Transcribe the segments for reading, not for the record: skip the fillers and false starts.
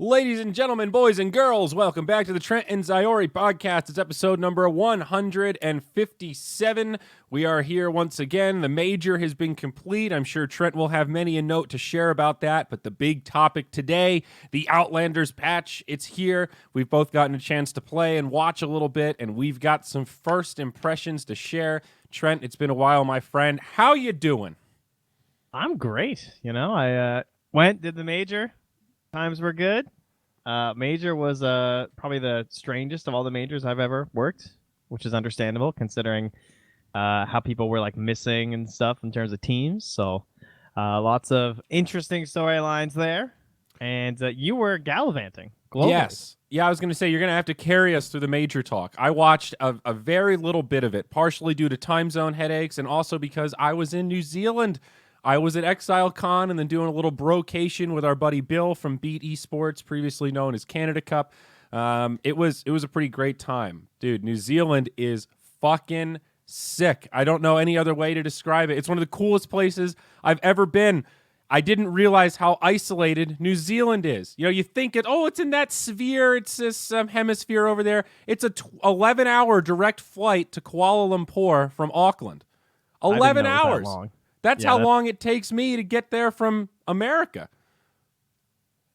Ladies and gentlemen, boys and girls, welcome back to the Trent and Zyori podcast. It's episode number 157. We are here once again. The major has been complete. I'm sure Trent will have many a note to share about that, but the big topic today, the Outlanders patch, it's here. We've both gotten a chance to play and watch a little bit, and we've got some first impressions to share. Trent, it's been a while, my friend. How you doing? I'm great. I did the major. Times were good. Major was probably the strangest of all the majors I've ever worked, which is understandable considering how people were like missing and stuff in terms of teams. So lots of interesting storylines there. And you were gallivanting globally. Yes. Yeah, I was going to say, you're going to have to carry us through the major talk. I watched a very little bit of it, partially due to time zone headaches and also because I was in New Zealand. I was at ExileCon and then doing a little brocation with our buddy Bill from Beat Esports, previously known as Canada Cup. It was a pretty great time. Dude, New Zealand is fucking sick. I don't know any other way to describe it. It's one of the coolest places I've ever been. I didn't realize how isolated New Zealand is. You think it's in that sphere. It's this hemisphere over there. It's a 11-hour direct flight to Kuala Lumpur from Auckland. 11 hours. That's how long it takes me to get there from America.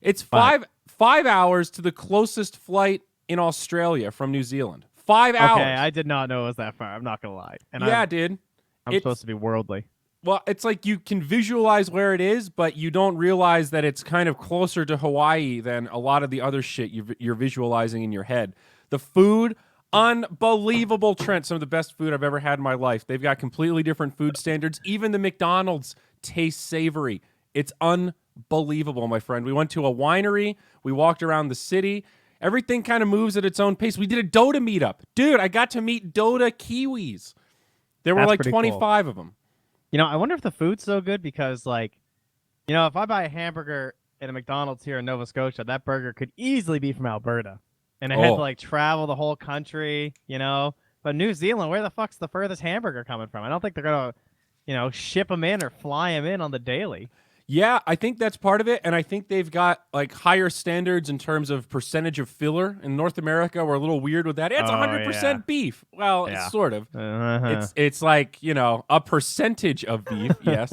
It's five hours to the closest flight in Australia from New Zealand. 5 hours. Okay, I did not know it was that far. I'm not going to lie. And dude. I'm supposed to be worldly. Well, it's like you can visualize where it is, but you don't realize that it's kind of closer to Hawaii than a lot of the other shit you're visualizing in your head. The food... unbelievable, Trent. Some of the best food I've ever had in my life. They've got completely different food standards. Even the McDonald's tastes savory. It's unbelievable, my friend. We went to a winery. We walked around the city. Everything kind of moves at its own pace. We did a Dota meetup. Dude, I got to meet Dota Kiwis. There were like 25 of them. I wonder if the food's so good because, if I buy a hamburger at a McDonald's here in Nova Scotia, that burger could easily be from Alberta. And I had to travel the whole country, But New Zealand, where the fuck's the furthest hamburger coming from? I don't think they're gonna, ship them in or fly them in on the daily. Yeah, I think that's part of it, and I think they've got higher standards in terms of percentage of filler. In North America, we're a little weird with that. It's 100% beef. Well, it's sort of. It's like a percentage of beef. Yes.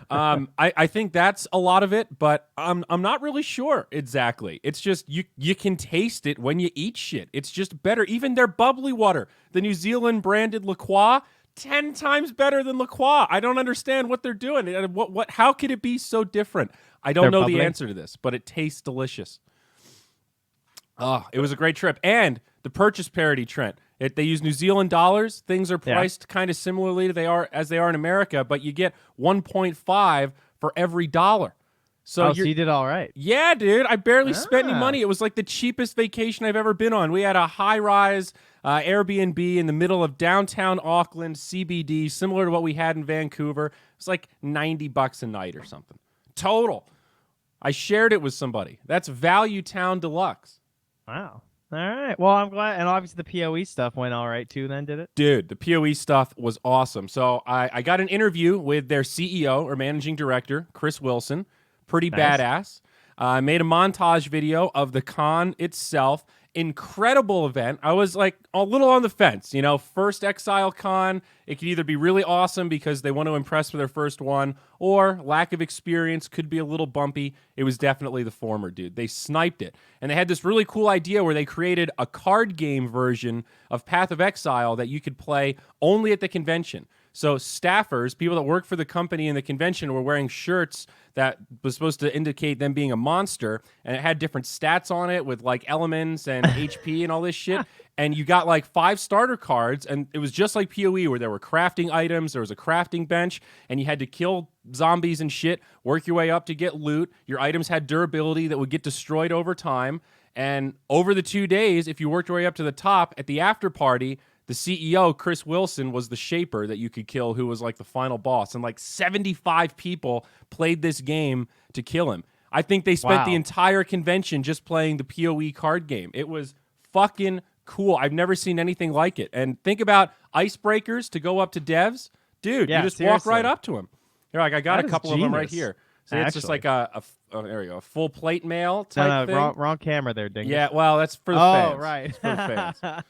I think that's a lot of it, but I'm not really sure exactly. It's just you can taste it when you eat shit. It's just better. Even their bubbly water, the New Zealand branded La Croix, 10 times better than La Croix. I don't understand what they're doing. How could it be so different? I don't know the answer to this, but it tastes delicious. It was a great trip. And the purchase parity, Trent. They use New Zealand dollars. Things are priced kind of similarly as they are in America, but you get 1.5 for every dollar. So you did all right. Yeah, dude. I barely spent any money. It was like the cheapest vacation I've ever been on. We had a high-rise Airbnb in the middle of downtown Auckland, CBD, similar to what we had in Vancouver. It was like $90 a night or something. Total. I shared it with somebody. That's Value Town Deluxe. Wow. All right. Well, I'm glad. And obviously the PoE stuff went all right too then, did it? Dude, the PoE stuff was awesome. So I got an interview with their CEO or managing director, Chris Wilson. Pretty badass. I made a montage video of the con itself. Incredible event. I was like a little on the fence. First ExileCon, it could either be really awesome because they want to impress with their first one, or lack of experience could be a little bumpy. It was definitely the former, dude. They sniped it. And they had this really cool idea where they created a card game version of Path of Exile that you could play only at the convention. So staffers, people that work for the company in the convention, were wearing shirts that was supposed to indicate them being a monster, and it had different stats on it with elements and HP and all this shit. And you got 5 starter cards, and it was just like PoE where there were crafting items, there was a crafting bench, and you had to kill zombies and shit, work your way up to get loot. Your items had durability that would get destroyed over time. And over the 2 days, if you worked your way up to the top, at the after party, the CEO, Chris Wilson, was the shaper that you could kill, who was the final boss. And 75 people played this game to kill him. I think they spent the entire convention just playing the PoE card game. It was fucking cool. I've never seen anything like it. And think about icebreakers to go up to devs. Dude, you just walk right up to them. You're like, I got a couple of them right here. See, it's just like there you go, a full plate mail type thing. Wrong camera there, Dingus. Yeah, well, that's for the oh, fans. right. It's for the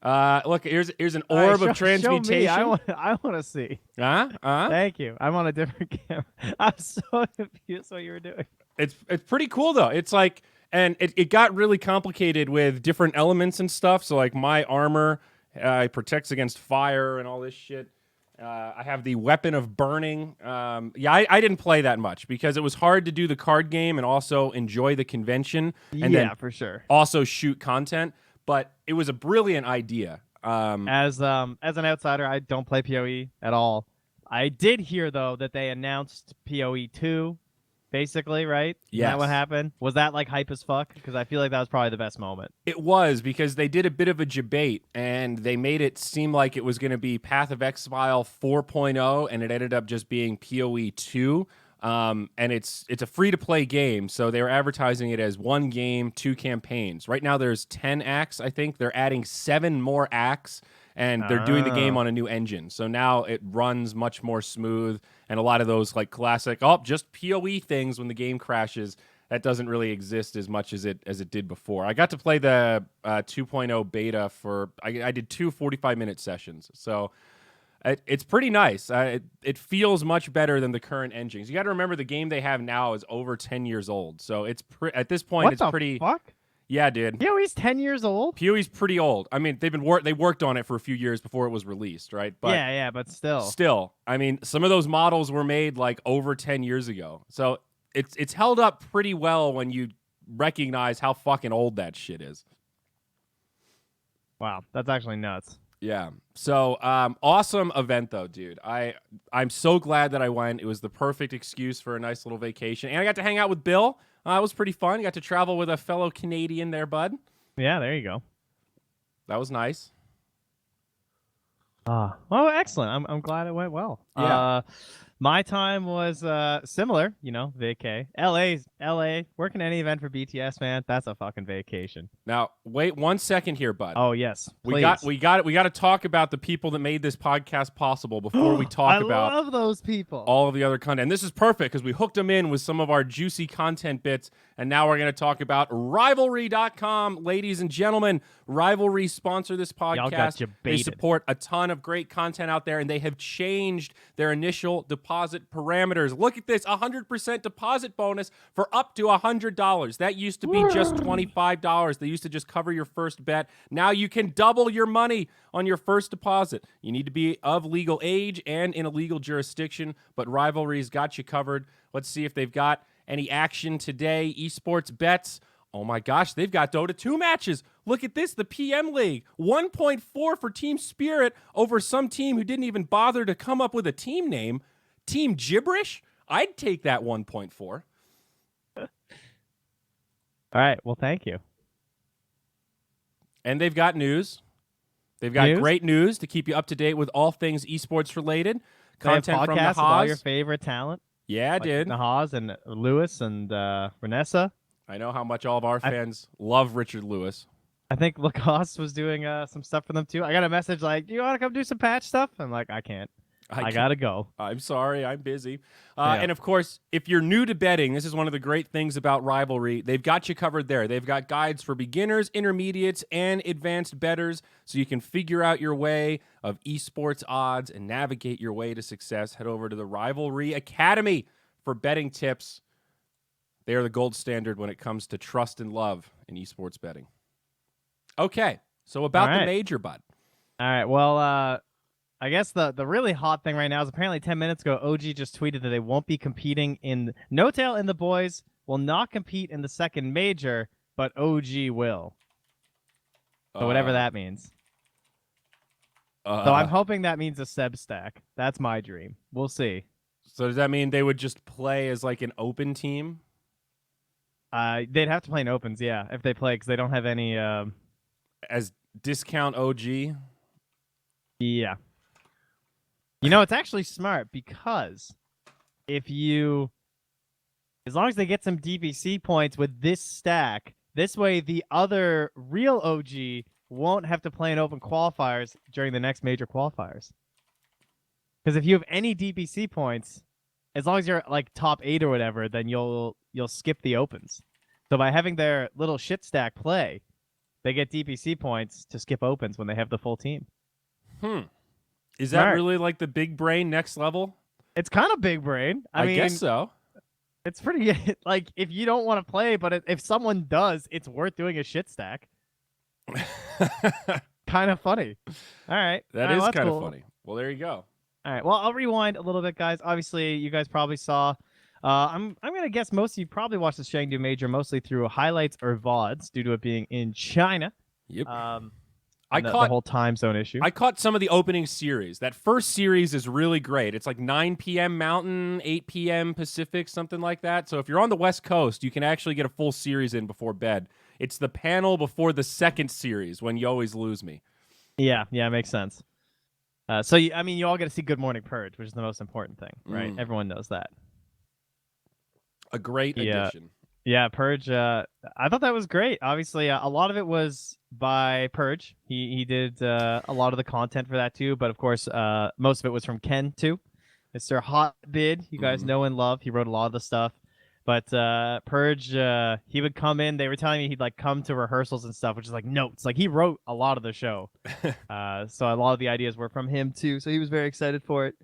fans. Look, here's an orb of transmutation. Show me. I want to see. Thank you. I'm on a different camera. I'm so confused what you were doing. It's pretty cool though. It's like, and it got really complicated with different elements and stuff. So like my armor protects against fire and all this shit. I have the weapon of burning. I didn't play that much because it was hard to do the card game and also enjoy the convention. And then for sure. Also shoot content. But it was a brilliant idea. As an outsider, I don't play PoE at all. I did hear though that they announced PoE 2. Basically, right? Yes. Is that what happened? Was that like hype as fuck? Because I feel like that was probably the best moment. It was, because they did a bit of a debate and they made it seem like it was going to be Path of Exile 4.0 and it ended up just being PoE 2. And it's a free-to-play game, so they were advertising it as 1 game, 2 campaigns. Right now there's 10 acts, I think. They're adding 7 more acts, and they're doing the game on a new engine. So now it runs much more smooth, and a lot of those like classic, just PoE things when the game crashes, that doesn't really exist as much as it did before. I got to play the 2.0 beta for, I did 2 45-minute sessions, so it's pretty nice. It feels much better than the current engines. You got to remember the game they have now is over 10 years old, so it's at this point it's pretty. Fuck? Yeah, dude. PoE's 10 years old? PoE's pretty old. I mean, they worked on it for a few years before it was released, right? But yeah, but still. Still, I mean, some of those models were made like over 10 years ago. So it's held up pretty well when you recognize how fucking old that shit is. Wow, that's actually nuts. Yeah. So awesome event though, dude. I'm so glad that I went. It was the perfect excuse for a nice little vacation. And I got to hang out with Bill. It was pretty fun. Got to travel with a fellow Canadian there, bud. Yeah, there you go. That was nice. Oh, excellent. I'm glad it went well. Yeah. My time was similar, vacay. LA, working any event for BTS, man, that's a fucking vacation. Now, wait 1 second here, bud. Oh, yes. We got to talk about the people that made this podcast possible before we talk about I love those people. All of the other content. And this is perfect because we hooked them in with some of our juicy content bits, and now we're going to talk about Rivalry.com. Ladies and gentlemen, Rivalry sponsor this podcast. Y'all got you baited. They support a ton of great content out there, and they have changed their initial deposit parameters. Look at this, 100% deposit bonus for up to $100. That used to be just $25. They used to just cover your first bet. Now you can double your money on your first deposit. You need to be of legal age and in a legal jurisdiction, but Rivalry's got you covered. Let's see if they've got any action today. Esports Bets. Oh my gosh, they've got Dota 2 matches. Look at this, the PM League. 1.4 for Team Spirit over some team who didn't even bother to come up with a team name. Team Gibberish? I'd take that 1.4. All right, well, thank you. And they've got news. They've got great news to keep you up to date with all things esports related. Content from the Haas. All your favorite talent. Yeah, I did. The Haas and Lewis and Vanessa. I know how much all of our fans love Richard Lewis. I think Lacoste was doing some stuff for them too. I got a message like, do you want to come do some patch stuff? I'm like, I can't. I gotta go. I'm sorry, I'm busy. And of course, if you're new to betting, this is one of the great things about Rivalry. They've got you covered there. They've got guides for beginners, intermediates, and advanced bettors, so you can figure out your way of esports odds and navigate your way to success. Head over to the Rivalry Academy for betting tips. They are the gold standard when it comes to trust and love in esports betting. Okay, so about the major, bud. All right, well, I guess the really hot thing right now is apparently 10 minutes ago, OG just tweeted that they won't be competing in... No Tail and the boys will not compete in the second major, but OG will. So whatever that means. So I'm hoping that means a Seb stack. That's my dream. We'll see. So does that mean they would just play as like an open team? They'd have to play in opens, yeah, if they play, because they don't have any... As discount OG? Yeah. It's actually smart because as long as they get some DPC points with this stack, this way the other real OG won't have to play in open qualifiers during the next major qualifiers. Because if you have any DPC points, as long as you're like top 8 or whatever, then you'll skip the opens. So by having their little shit stack play, they get DPC points to skip opens when they have the full team. Is that really like the big brain next level? It's kind of big brain. I mean, guess so. It's pretty like if you don't want to play, but if someone does, it's worth doing a shit stack. Kind of funny. All right. That is kind of funny. Well, there you go. All right. Well, I'll rewind a little bit, guys. Obviously, you guys probably saw. I'm gonna guess most of you probably watched the CHENGDU Major mostly through highlights or VODs due to it being in China. Yep. I caught the whole time zone issue. I caught some of the opening series. That first series is really great. It's like 9 p.m. Mountain, 8 p.m. Pacific, something like that. So if you're on the West Coast, you can actually get a full series in before bed. It's the panel before the second series when you always lose me. Yeah, it makes sense. So you all get to see Good Morning Purge, which is the most important thing, right? Everyone knows that. A great addition. Yeah, Purge. I thought that was great. Obviously, a lot of it was by Purge. He did a lot of the content for that too, but of course, most of it was from Ken too. Mr. Hot Bid, you guys know and love. He wrote a lot of the stuff. But Purge, he would come in. They were telling me he'd like come to rehearsals and stuff, which is like notes. Like he wrote a lot of the show, so a lot of the ideas were from him too. So he was very excited for it,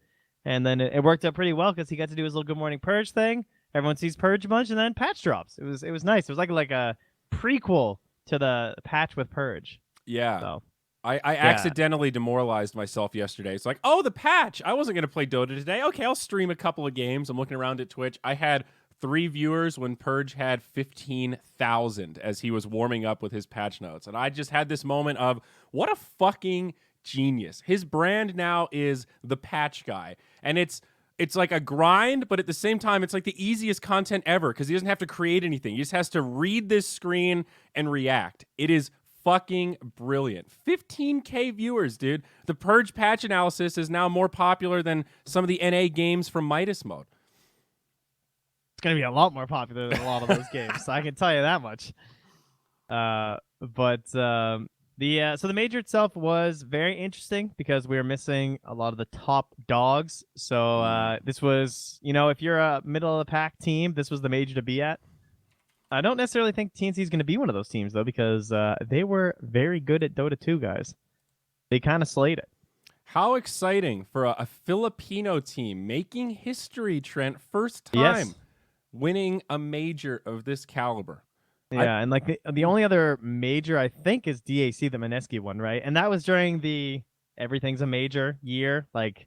and then it worked out pretty well because he got to do his little Good Morning Purge thing. Everyone sees Purge a bunch, and then patch drops. It was nice. It was like a prequel to the patch with Purge. Yeah. So, I accidentally demoralized myself yesterday. It's like, oh, the patch. I wasn't going to play Dota today. Okay, I'll stream a couple of games. I'm looking around at Twitch. I had 3 viewers when Purge had 15,000 as he was warming up with his patch notes. And I just had this moment of, what a fucking genius. His brand now is the patch guy. And it's like a grind, but at the same time, it's like the easiest content ever because he doesn't have to create anything. He just has to read this screen and react. It is fucking brilliant. 15K viewers, dude. The Purge patch analysis is now more popular than some of the NA games from Midas Mode. It's going to be a lot more popular than a lot of those games, so I can tell you that much. So the major itself was very interesting because we were missing a lot of the top dogs. So this was, if you're a middle of the pack team, this was the major to be at. I don't necessarily think TNC is going to be one of those teams though, because they were very good at Dota 2, guys. They kind of slayed it. How exciting for a Filipino team making history, Trent. First time winning a major of this caliber. Yeah, and like the only other major I think is DAC, the Mineski one, right? And that was during the everything's a major year. Like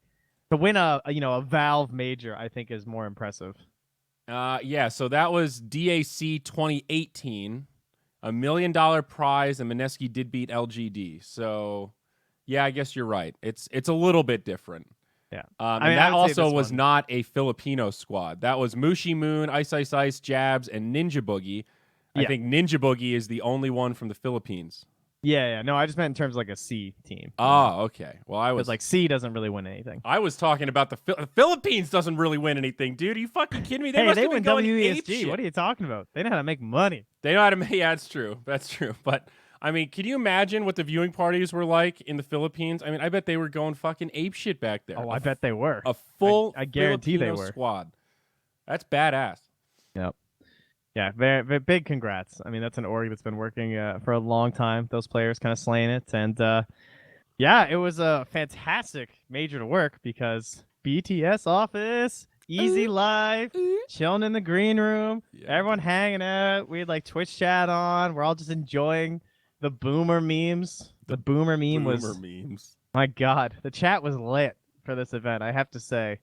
to win a Valve major, I think is more impressive. Yeah, so that was DAC 2018, $1 million prize, and Mineski did beat LGD. So yeah, I guess you're right. It's a little bit different. Yeah, and that also was not a Filipino squad. That was Mushi Moon, Ice Ice Ice, Jabs, and Ninja Boogie. I think Ninja Boogie is the only one from the Philippines. Yeah. No, I just meant in terms of like a C team. Oh, okay. Well, I was like C doesn't really win anything. I was talking about the Philippines doesn't really win anything, dude. Are you fucking kidding me? They win WESG. What are you talking about? They know how to make money. They know how to make. Yeah, that's true. That's true. But I mean, can you imagine what the viewing parties were like in the Philippines? I mean, I bet they were going fucking apeshit back there. Oh, I bet they were. A full I guarantee Filipino they were. squad. That's badass. Yep. Yeah, very, very big congrats. I mean, that's an org that's been working for a long time. Those players kind of slaying it. And it was a fantastic major to work because BTS office, easy life, chilling in the green room, everyone hanging out. We had like Twitch chat on. We're all just enjoying the boomer memes. The boomer meme memes. My God, the chat was lit for this event, I have to say.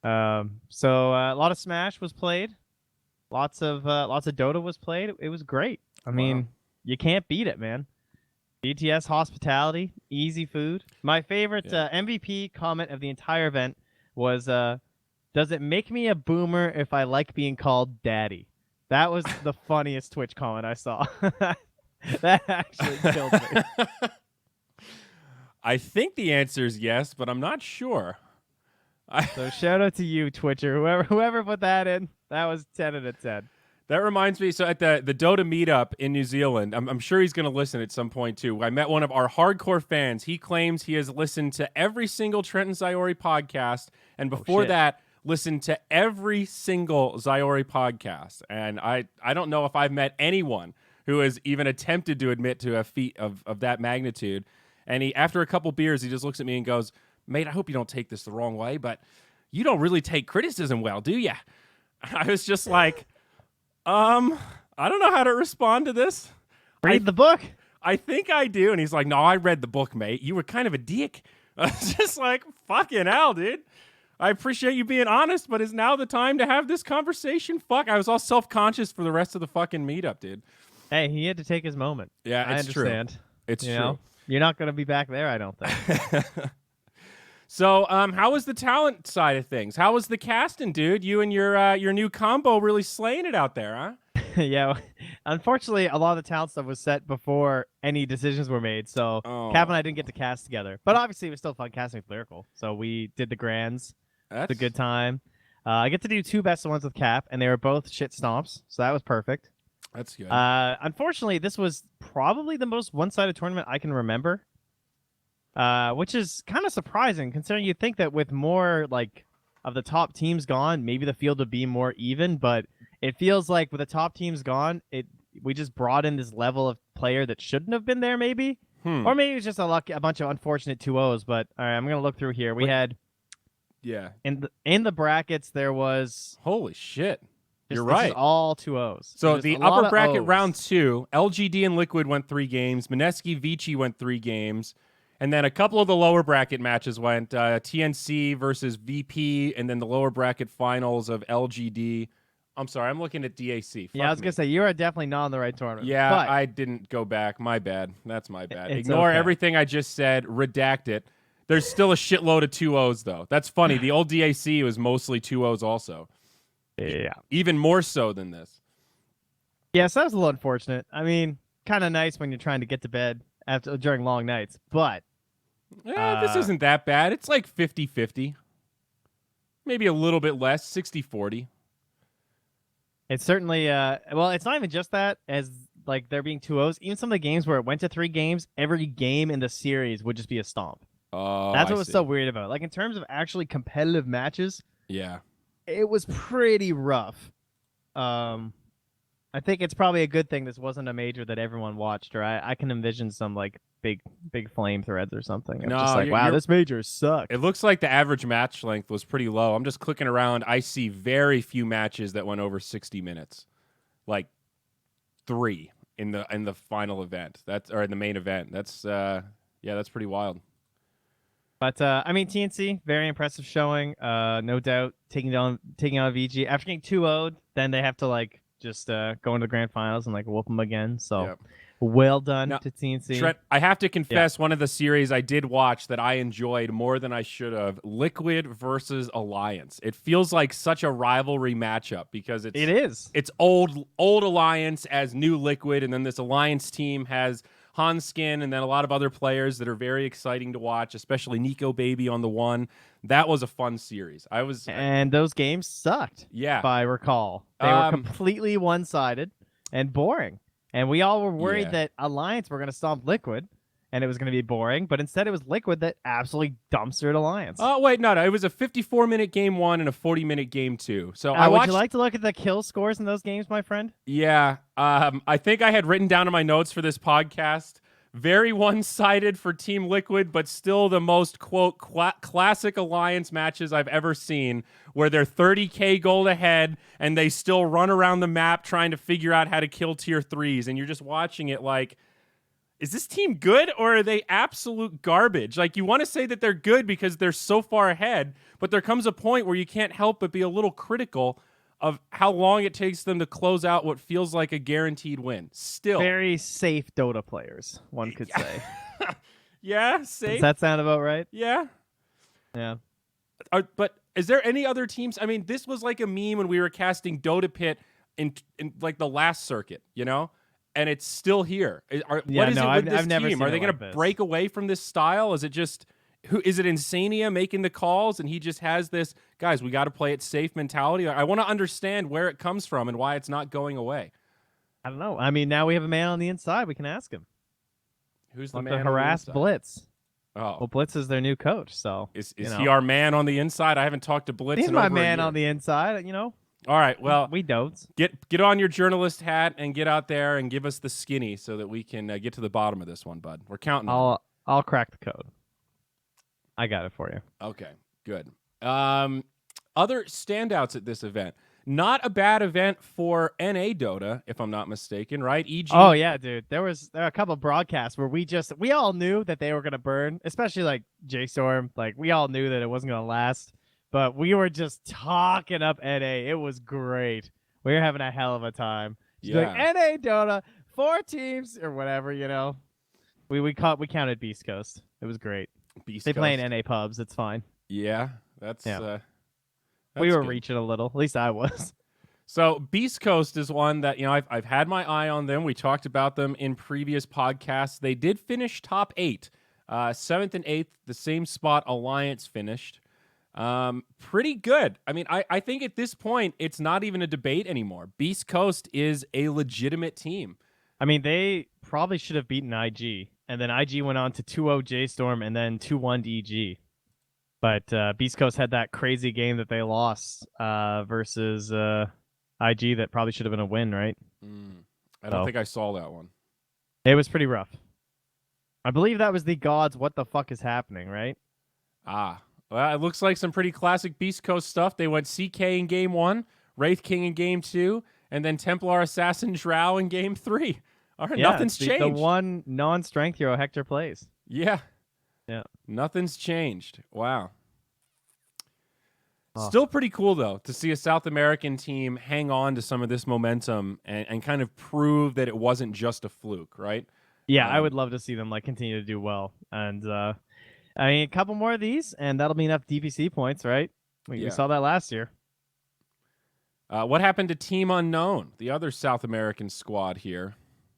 So a lot of Smash was played. Lots of Dota was played. It was great. I mean, you can't beat it, man. BTS hospitality, easy food. My favorite MVP comment of the entire event was, "Does it make me a boomer if I like being called daddy?" That was the funniest Twitch comment I saw. That actually killed me. I think the answer is yes, but I'm not sure. So shout out to you, Twitcher. Whoever put that in. That was 10 out of 10. That reminds me, so at the Dota meetup in New Zealand, I'm sure he's going to listen at some point too. I met one of our hardcore fans. He claims he has listened to every single Trent and Zyori podcast, and before that, listen to every single Zyori podcast, and I don't know if I've met anyone who has even attempted to admit to a feat of that magnitude. And he, after a couple beers, he just looks at me and goes, "Mate, I hope you don't take this the wrong way, but you don't really take criticism well, do you?" I was just like, I don't know how to respond to this. Read the book. I think I do. And he's like, "No, I read the book, mate. You were kind of a dick." I was just like, fucking hell, dude. I appreciate you being honest, but is now the time to have this conversation? Fuck, I was all self-conscious for the rest of the fucking meetup, dude. Hey, he had to take his moment. Yeah, I it's understand. true. It's you true. know? You're not going to be back there, I don't think. So, how was the talent side of things? How was the casting, dude? You and your new combo really slaying it out there, huh? Yeah. Unfortunately, a lot of the talent stuff was set before any decisions were made, so Cap and I didn't get to cast together. But obviously, it was still fun casting with Lyrical. So we did the grands. It's a good time. I get to do 2 best of ones with Cap, and they were both shit stomps, so that was perfect. That's good. Unfortunately, this was probably the most one-sided tournament I can remember, which is kind of surprising, considering you'd think that with more like of the top teams gone, maybe the field would be more even. But it feels like with the top teams gone, we just brought in this level of player that shouldn't have been there, maybe, or maybe it's just a bunch of unfortunate 2-0s. But all right, I'm gonna look through here. We had. Yeah. In the brackets, there was... Holy shit. You're this right. is all 2-0s. So the upper bracket round 2, LGD and Liquid went 3 games. Mineski Vici went 3 games. And then a couple of the lower bracket matches went TNC versus VP, and then the lower bracket finals of LGD. I'm sorry, I'm looking at DAC. Yeah, I was going to say, you are definitely not in the right tournament. Yeah, but I didn't go back. My bad. That's my bad. It's Ignore okay. everything I just said. Redact it. There's still a shitload of 2-0s, though. That's funny. The old DAC was mostly 2-0s also. Yeah. Even more so than this. Yeah, so that was a little unfortunate. I mean, kind of nice when you're trying to get to bed during long nights, but... this isn't that bad. It's like 50-50. Maybe a little bit less, 60-40. It's certainly... well, it's not even just that, as like there being 2-0s. Even some of the games where it went to 3 games, every game in the series would just be a stomp. Oh, That's what was so weird about it. Like, in terms of actually competitive matches, yeah, it was pretty rough. I think it's probably a good thing this wasn't a major that everyone watched, or I can envision some like big flame threads or something. No, just like, wow, this major sucked. It looks like the average match length was pretty low. I'm just clicking around. I see very few matches that went over 60 minutes, like 3 in the final event. Or in the main event. That's that's pretty wild. But I mean, TNC, very impressive showing. No doubt taking on VG after getting 2-0'd. Then they have to like just go into the grand finals and like whoop them again. So Yep. well done Now, to TNC. Trent, I have to confess, one of the series I did watch that I enjoyed more than I should have: Liquid versus Alliance. It feels like such a rivalry matchup because it is. It's old Alliance as new Liquid, and then this Alliance team has Hanskin and then a lot of other players that are very exciting to watch, especially Nico Baby on the one. That was a fun series. And those games sucked. Yeah. If I recall. They were completely one-sided and boring. And we all were worried that Alliance were going to stomp Liquid, and it was going to be boring, but instead it was Liquid that absolutely dumpstered Alliance. Oh, wait, no. It was a 54-minute game 1 and a 40-minute game 2. So would you like to look at the kill scores in those games, my friend? Yeah. I think I had written down in my notes for this podcast, very one-sided for Team Liquid, but still the most, quote, classic Alliance matches I've ever seen, where they're 30K gold ahead, and they still run around the map trying to figure out how to kill tier 3s, and you're just watching it like, is this team good, or are they absolute garbage? Like, you want to say that they're good because they're so far ahead, but there comes a point where you can't help but be a little critical of how long it takes them to close out what feels like a guaranteed win. Still. Very safe Dota players, one could say. Yeah, safe. Does that sound about right? Yeah. Yeah. But is there any other teams? I mean, this was like a meme when we were casting Dota Pit in like the last circuit, you know? And it's still here. What is it with this team? Are they going to break away from this style? Is it just... Is it Insania making the calls and he just has this, guys, we got to play it safe mentality? I want to understand where it comes from and why it's not going away. I don't know. I mean, now we have a man on the inside. We can ask him. Who's the Like man the harassed on the Blitz? Oh, Well, Blitz is their new coach, so is you know. he our man on the inside? I haven't talked to Blitz He's in my over a man year. on the inside. You know, All right, well, we don't. get on your journalist hat and get out there and give us the skinny so that we can get to the bottom of this one, bud. We're counting on you. I'll crack the code. I got it for you. Okay, good. Other standouts at this event. Not a bad event for NA Dota, if I'm not mistaken, right? EG. Oh yeah, dude. There were a couple of broadcasts where we all knew that they were gonna burn, especially like JStorm. Like we all knew that it wasn't gonna last, but we were just talking up NA. It was great. We were having a hell of a time. Just Yeah. like NA Dota, 4 teams or whatever, you know. We counted Beast Coast. It was great. Beast They Coast. play in NA pubs. It's fine. Yeah, that's We were good. reaching a little. At least I was. So Beast Coast is one that I've had my eye on them. We talked about them in previous podcasts. They did finish top 8, 7th and 8th, the same spot Alliance finished. Pretty good. I mean, I think at this point it's not even a debate anymore. Beast Coast is a legitimate team. I mean, they probably should have beaten IG, and then IG went on to 2-0 JStorm and then 2-1 EG. But Beast Coast had that crazy game that they lost versus IG that probably should have been a win, right? I don't think I saw that one. It was pretty rough. I believe that was the gods. What the fuck is happening, right? Well, it looks like some pretty classic Beast Coast stuff. They went CK in game 1, Wraith King in game 2, and then Templar Assassin Drow in game 3. All right, nothing's changed. The one non-strength hero Hector plays. Yeah. Yeah. Nothing's changed. Wow. Oh. Still pretty cool, though, to see a South American team hang on to some of this momentum and kind of prove that it wasn't just a fluke, right? Yeah, I would love to see them continue to do well. And I mean, a couple more of these, and that'll be enough DPC points, right? We saw that last year. What happened to Team Unknown, the other South American squad here?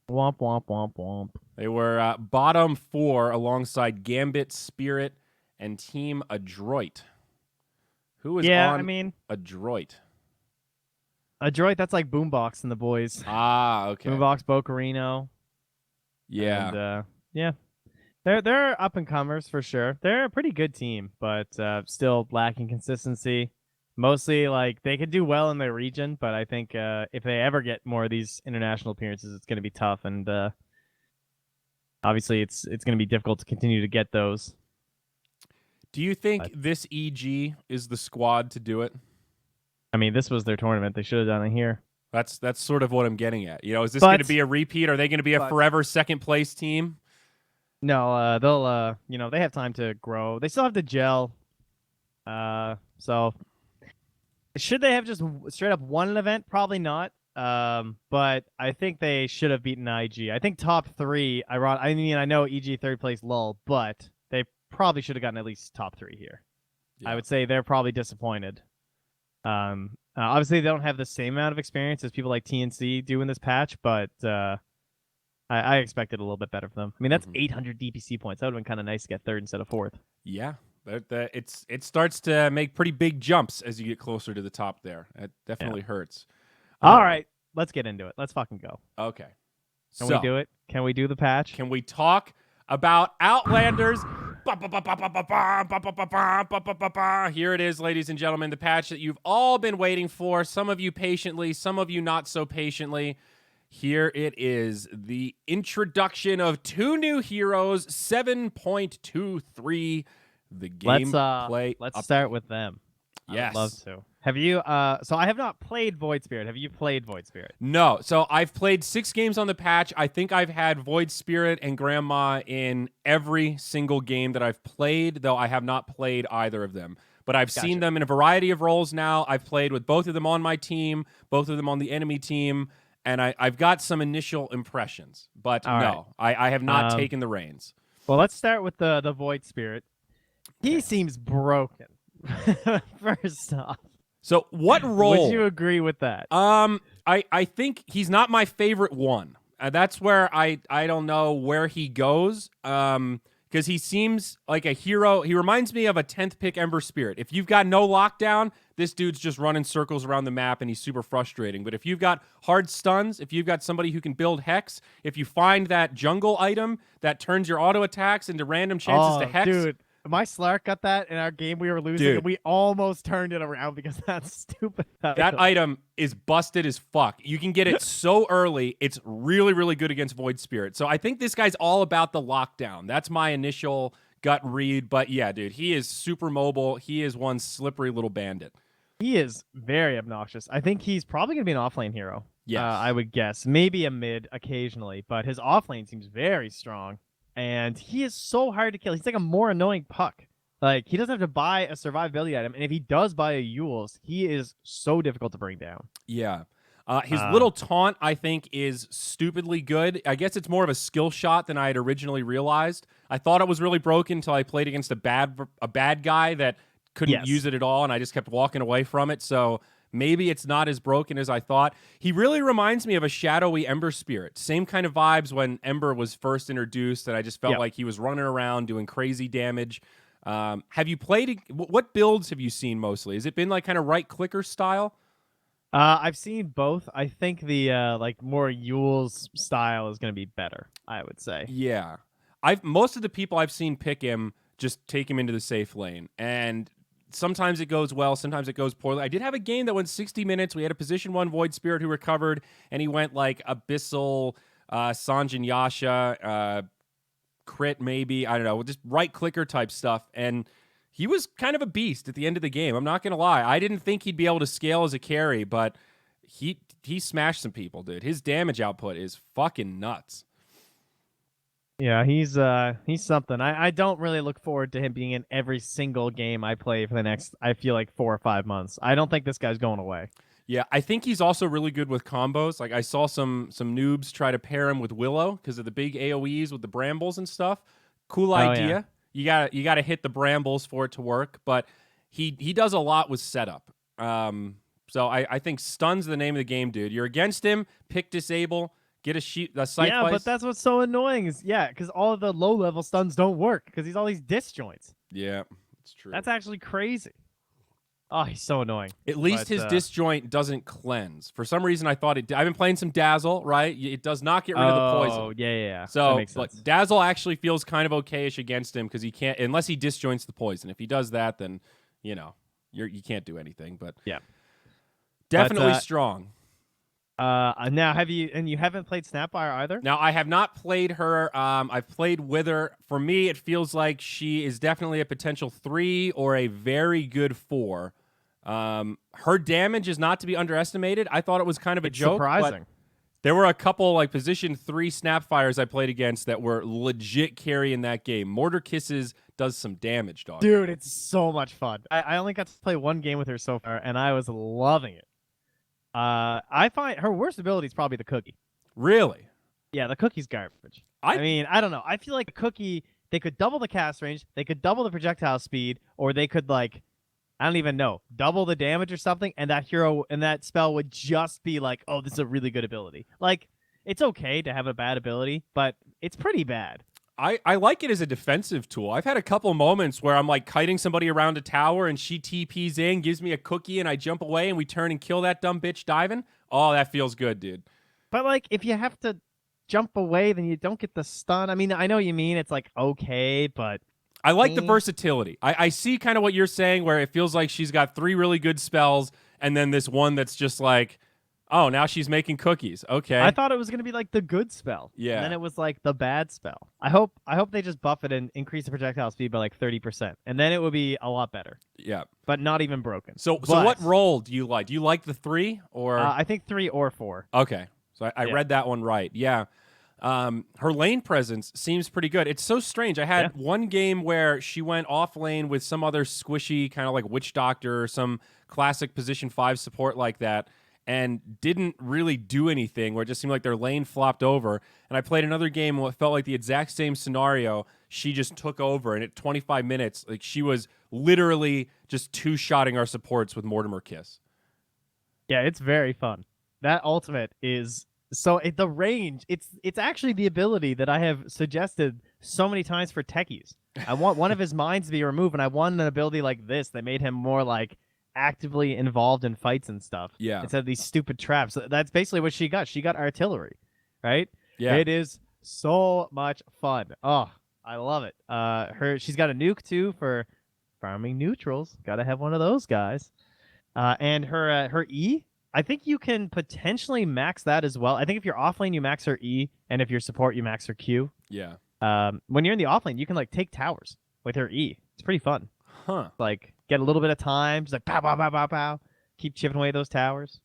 Womp, womp, womp, womp. They were bottom 4 alongside Gambit, Spirit, and Team Adroit. Who is on Adroit? Adroit, that's like Boombox and the boys. Okay. Boombox, Bocarino. Yeah. And, they're up-and-comers for sure. They're a pretty good team, but still lacking consistency. Mostly, they could do well in their region, but I think if they ever get more of these international appearances, it's going to be tough, and obviously it's going to be difficult to continue to get those. Do you think this EG is the squad to do it? I mean, this was their tournament. They should have done it here. That's sort of what I'm getting at. Is this going to be a repeat? Are they going to be a forever second-place team? No, they'll, they have time to grow. They still have to gel. So should they have just straight up won an event? Probably not. But I think they should have beaten IG. I think top 3. I mean, I know EG third place lull, but they probably should have gotten at least top 3 here. Yeah. I would say they're probably disappointed. Obviously, they don't have the same amount of experience as people like TNC do in this patch, but I expected a little bit better from them. I mean, that's 800 DPC points. That would have been kind of nice to get 3rd instead of 4th. Yeah, it starts to make pretty big jumps as you get closer to the top there. It definitely hurts. All right, let's get into it. Let's fucking go. Okay. Can we do it? Can we do the patch? Can we talk about Outlanders? Here it is, ladies and gentlemen, the patch that you've all been waiting for. Some of you patiently, some of you not so patiently. Here it is, the introduction of 2 new heroes, 7.23. The gameplay. Let's start with them. Yes. I'd love to. Have you? So I have not played Void Spirit. Have you played Void Spirit? No. So I've played 6 games on the patch. I think I've had Void Spirit and Grandma in every single game that I've played, though I have not played either of them. But I've seen them in a variety of roles now. I've played with both of them on my team, both of them on the enemy team, and I've got some initial impressions. But I have not taken the reins. Well, let's start with the Void Spirit. He seems broken. First off. So what role? Would you agree with that? I think he's not my favorite one. That's where I don't know where he goes. because he seems like a hero. He reminds me of a 10th pick Ember Spirit. If you've got no lockdown, this dude's just running circles around the map and he's super frustrating. But if you've got hard stuns, if you've got somebody who can build Hex, if you find that jungle item that turns your auto attacks into random chances to Hex. Dude, my Slark got that in our game we were losing, and we almost turned it around because that's stupid. That item is busted as fuck. You can get it so early. It's really, really good against Void Spirit. So I think this guy's all about the lockdown. That's my initial gut read. But yeah, dude, he is super mobile. He is one slippery little bandit. He is very obnoxious. I think he's probably going to be an offlane hero. Yes. I would guess. Maybe a mid occasionally, but his offlane seems very strong. And he is so hard to kill. He's like a more annoying Puck. Like, he doesn't have to buy a survivability item. And if he does buy a Yules, he is so difficult to bring down. Yeah. His little taunt, I think, is stupidly good. I guess it's more of a skill shot than I had originally realized. I thought it was really broken until I played against a bad guy that couldn't use it at all, and I just kept walking away from it. So maybe it's not as broken as I thought. He really reminds me of a shadowy Ember Spirit. Same kind of vibes when Ember was first introduced, and I just felt like he was running around doing crazy damage. Have you played... What builds have you seen mostly? Has it been like kind of right-clicker style? I've seen both. I think the like more Yules style is going to be better, I would say. Yeah. Most of the people I've seen pick him just take him into the safe lane. And sometimes it goes well, sometimes it goes poorly. I did have a game that went 60 minutes. We had a position 1 Void Spirit who recovered, and he went like Abyssal, Sanjin Yasha, crit maybe, I don't know, just right-clicker type stuff. And he was kind of a beast at the end of the game. I'm not going to lie. I didn't think he'd be able to scale as a carry, but he smashed some people, dude. His damage output is fucking nuts. Yeah, he's something. I don't really look forward to him being in every single game I play for the next, I feel like, 4 or 5 months. I don't think this guy's going away. Yeah, I think he's also really good with combos. Like, I saw some noobs try to pair him with Willow because of the big AoEs with the brambles and stuff. Cool idea. Yeah. You gotta hit the brambles for it to work, but he does a lot with setup. So I think stun's the name of the game, dude. You're against him, pick disable, get a sight Yeah, place. but that's what's so annoying is because all of the low level stuns don't work because he's all these disjoints. Yeah, it's true. That's actually crazy. Oh, he's so annoying. At least his disjoint doesn't cleanse. For some reason, I thought it did. I've been playing some Dazzle, right? It does not get rid of the poison. Oh, yeah. So, like, Dazzle actually feels kind of okay-ish against him because he can't, unless he disjoints the poison. If he does that, then, you know, you can't do anything. But yeah, definitely strong. Now, you haven't played Snapfire either? Now, I have not played her. I've played with her. For me, it feels like she is definitely a potential 3 or a very good 4. Her damage is not to be underestimated. I thought it was kind of a joke. Surprising. But there were a couple like position 3 Snapfires I played against that were legit carrying that game. Mortar Kisses does some damage, dog. Dude, it's so much fun. I only got to play 1 game with her so far, and I was loving it. I find her worst ability is probably the cookie. Really? Yeah, the cookie's garbage. I mean, I don't know. I feel like the cookie, they could double the cast range, they could double the projectile speed, or they could, like, I don't even know, double the damage or something, and that hero and that spell would just be like, oh, this is a really good ability. Like, it's okay to have a bad ability, but it's pretty bad. I like it as a defensive tool. I've had a couple moments where I'm like kiting somebody around a tower and she TPs in, gives me a cookie, and I jump away and we turn and kill that dumb bitch diving. Oh, that feels good, dude. But like, if you have to jump away, then you don't get the stun. I mean, I know what you mean. It's like, okay, but I like the versatility. I see kind of what you're saying where it feels like she's got 3 really good spells and then this one that's just like, oh, now she's making cookies. Okay. I thought it was going to be like the good spell. Yeah. And then it was like the bad spell. I hope they just buff it and increase the projectile speed by like 30%. And then it would be a lot better. Yeah. But not even broken. So what role do you like? Do you like the 3 or? I think 3 or 4. Okay. So I read that one right. Yeah. Her lane presence seems pretty good. It's so strange. I had one game where she went off lane with some other squishy kind of like Witch Doctor or some classic position 5 support like that, and didn't really do anything, where it just seemed like their lane flopped over. And I played another game where it felt like the exact same scenario. She just took over, and at 25 minutes, like she was literally just 2-shotting our supports with Mortimer Kiss. Yeah, it's very fun. That ultimate is the range. It's actually the ability that I have suggested so many times for techies. I want one of his mines to be removed, and I want an ability like this that made him more like actively involved in fights and stuff. Yeah. Instead of these stupid traps. That's basically what she got. She got artillery, right? Yeah. It is so much fun. Oh, I love it. She's got a nuke too for farming neutrals. Gotta have one of those guys. And her E, I think you can potentially max that as well. I think if you're offlane, you max her E, and if you're support, you max her Q. Yeah. When you're in the offlane, you can like take towers with her E. It's pretty fun. Huh. Like get a little bit of time. Just like pow pow pow pow pow. Keep chipping away those towers.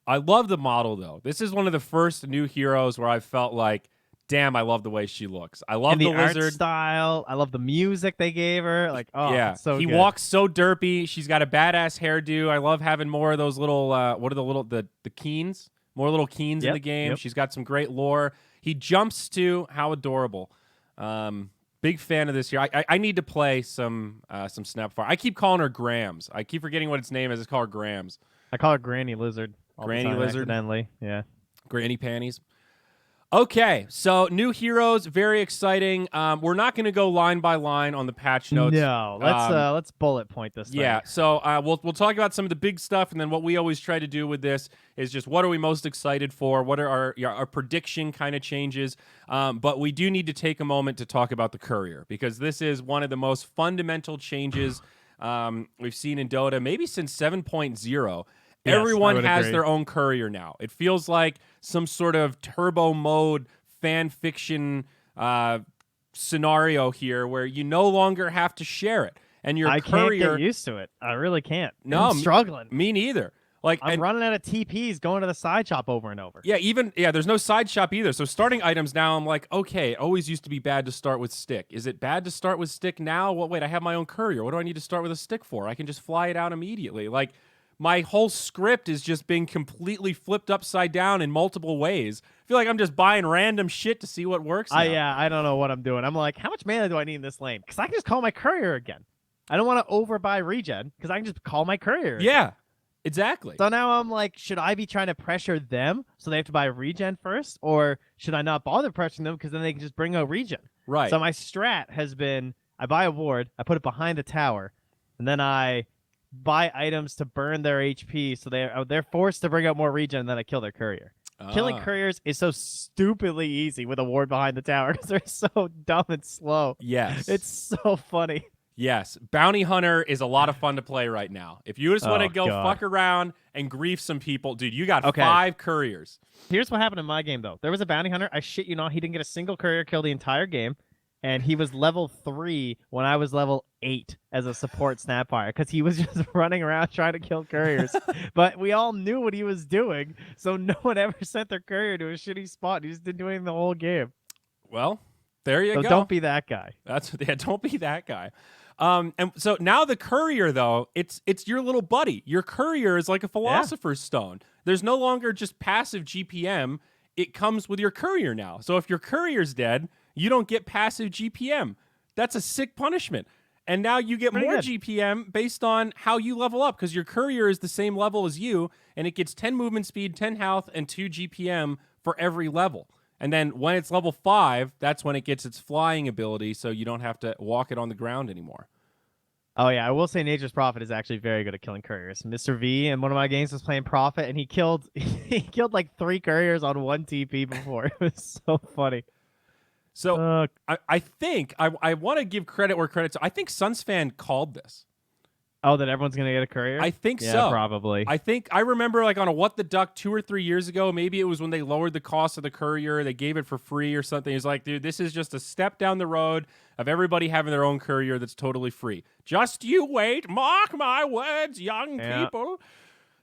I love the model though. This is one of the first new heroes where I felt like, damn, I love the way she looks. I love and the art lizard style. I love the music they gave her. Like, oh, yeah. it's so he good. walks so derpy. She's got a badass hairdo. I love having more of those little what are the keens? More little keens in the game. Yep. She's got some great lore. He jumps too. How adorable. Big fan of this here. I need to play some Snapfire. I keep calling her Grams. I keep forgetting what its name is. It's called Grams. I call her Granny Lizard. all the Granny time, Lizard? accidentally. Yeah. Granny panties. Okay, so new heroes, very exciting. We're not going to go line by line on the patch notes. No, let's bullet point this thing. Yeah, so we'll talk about some of the big stuff, and then what we always try to do with this is just what are we most excited for? What are our prediction kind of changes? But we do need to take a moment to talk about the Courier, because this is one of the most fundamental changes we've seen in Dota, maybe since 7.0. Yes, Everyone I would has agree. their own Courier now. It feels like some sort of turbo mode fan fiction scenario here where you no longer have to share it. And your I Courier... can't get used to it. I really can't. No, I'm struggling. Me neither. Like, I'm running out of TPs going to the side shop over and over. Yeah, there's no side shop either. So starting items now, I'm like, okay, it always used to be bad to start with stick. Is it bad to start with stick now? Well, wait, I have my own Courier. What do I need to start with a stick for? I can just fly it out immediately. Like, my whole script is just being completely flipped upside down in multiple ways. I feel like I'm just buying random shit to see what works now. I don't know what I'm doing. I'm like, how much mana do I need in this lane? Because I can just call my Courier again. I don't want to overbuy regen because I can just call my Courier again. Yeah, exactly. So now I'm like, should I be trying to pressure them so they have to buy regen first? Or should I not bother pressuring them because then they can just bring a regen? Right. So my strat has been, I buy a ward, I put it behind the tower, and then I buy items to burn their HP so they're forced to bring out more regen, and then I kill their Courier. Killing Couriers is so stupidly easy with a ward behind the tower because they're so dumb and slow. Yes. It's so funny. Yes. Bounty Hunter is a lot of fun to play right now. If you just want to go God. fuck around and grief some people, dude, you got Okay. 5 Couriers. Here's what happened in my game, though. There was a bounty hunter. I shit you not. He didn't get a single Courier kill the entire game. And he was level 3 when I was level 8 as a support Snapfire because he was just running around trying to kill Couriers. But we all knew what he was doing, so no one ever sent their Courier to a shitty spot. He just didn't do anything the whole game. Well, there you So go. don't be that guy. Don't be that guy. And so now the Courier, though, it's your little buddy. Your Courier is like a philosopher's stone. There's no longer just passive GPM. It comes with your Courier now. So if your Courier's dead, you don't get passive GPM. That's a sick punishment. And now you get Pretty more good. GPM based on how you level up, because your Courier is the same level as you, and it gets 10 movement speed, 10 health, and 2 GPM for every level. And then when it's level 5, that's when it gets its flying ability, so you don't have to walk it on the ground anymore. Oh, yeah. I will say Nature's Prophet is actually very good at killing Couriers. Mr. V in one of my games was playing Prophet, and he killed like 3 Couriers on 1 TP before. It was so funny. So I think I want to give credit where credit's. I think Sunsfan called this. Oh, that everyone's going to get a Courier? I think yeah, so. probably. I remember like on a What the Duck 2 or 3 years ago, maybe it was when they lowered the cost of the Courier, they gave it for free or something. It's like, dude, this is just a step down the road of everybody having their own Courier that's totally free. Just you wait, mark my words, young people.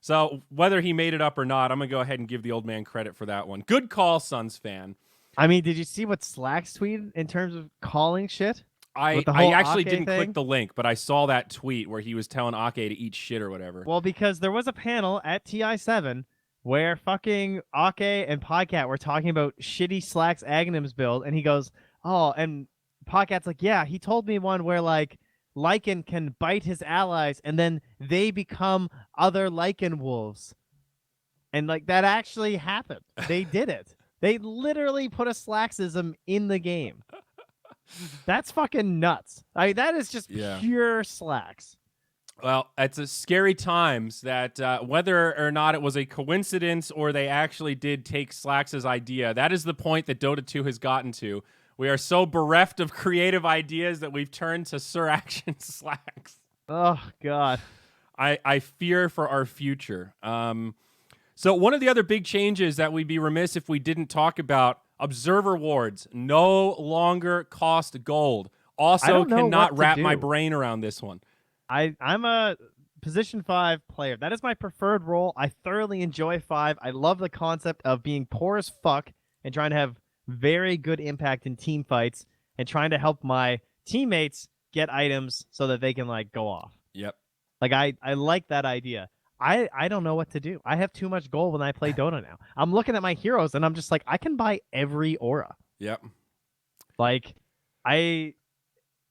So whether he made it up or not, I'm going to go ahead and give the old man credit for that one. Good call, Sunsfan. I mean, did you see what Slacks tweeted in terms of calling shit? I the whole actually Ake didn't thing? click the link, but I saw that tweet where he was telling Ake to eat shit or whatever. Well, because there was a panel at TI7 where fucking Ake and Podcat were talking about shitty Slacks Aghanims build, and he goes, oh, and Podcat's like, yeah, he told me one where, like, Lycan can bite his allies, and then they become other Lycan wolves. And, like, that actually happened. They did it. They literally put a Slacksism in the game. That's fucking nuts. That is just Yeah. pure slacks. Well, it's a scary times that whether or not it was a coincidence or they actually did take Slacks' idea, that is the point that Dota 2 has gotten to. We are so bereft of creative ideas that we've turned to Sir Action Slacks. Oh, God. I fear for our future. So one of the other big changes that we'd be remiss if we didn't talk about, Observer Wards no longer cost gold. Also cannot wrap my brain around this one. I'm a position 5 player. That is my preferred role. I thoroughly enjoy 5. I love the concept of being poor as fuck and trying to have very good impact in team fights and trying to help my teammates get items so that they can like go off. Yep. Like I like that idea. I don't know what to do. I have too much gold when I play Dota now. I'm looking at my heroes and I'm just like, I can buy every aura. Yep. Like I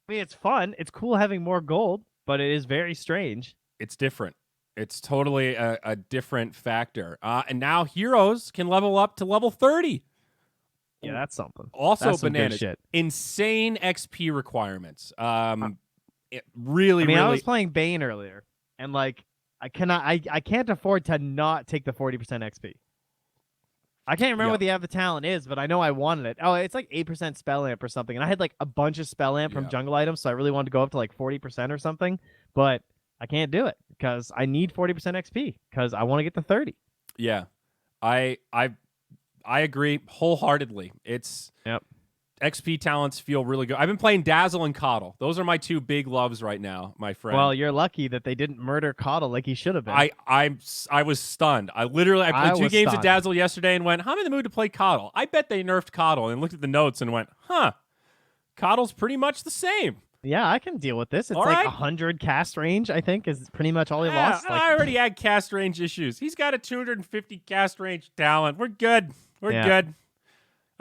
mean it's fun. It's cool having more gold, but it is very strange. It's different. It's totally a different factor. And now heroes can level up to level 30. Yeah, that's something. Also that's bananas. Shit. Insane XP requirements. It really, I was playing Bane earlier, and like I can't afford to not take the 40% XP. I can't remember what the talent is, but I know I wanted it. Oh, it's like 8% spell amp or something. And I had like a bunch of spell amp from jungle items, so I really wanted to go up to like 40% or something. But I can't do it because I need 40% XP because I want to get to 30. Yeah. I agree wholeheartedly. It's XP talents feel really good. I've been playing Dazzle and Coddle. Those are my two big loves right now, my friend. Well, you're lucky that they didn't murder Coddle like he should have been. I was stunned. I played 2 games of Dazzle yesterday and went, I'm in the mood to play Coddle. I bet they nerfed Coddle, and looked at the notes and went, Coddle's pretty much the same. Yeah, I can deal with this. It's like 100 cast range, I think, is pretty much all he lost. I already had cast range issues. He's got a 250 cast range talent. We're good. We're good.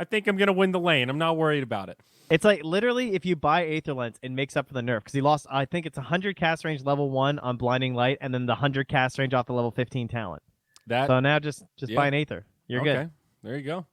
I think I'm going to win the lane. I'm not worried about it. It's like literally if you buy Aether Lens, it makes up for the nerf because he lost, I think it's 100 cast range level 1 on Blinding Light and then the 100 cast range off the level 15 talent. So now just buy an Aether. You're good. There you go.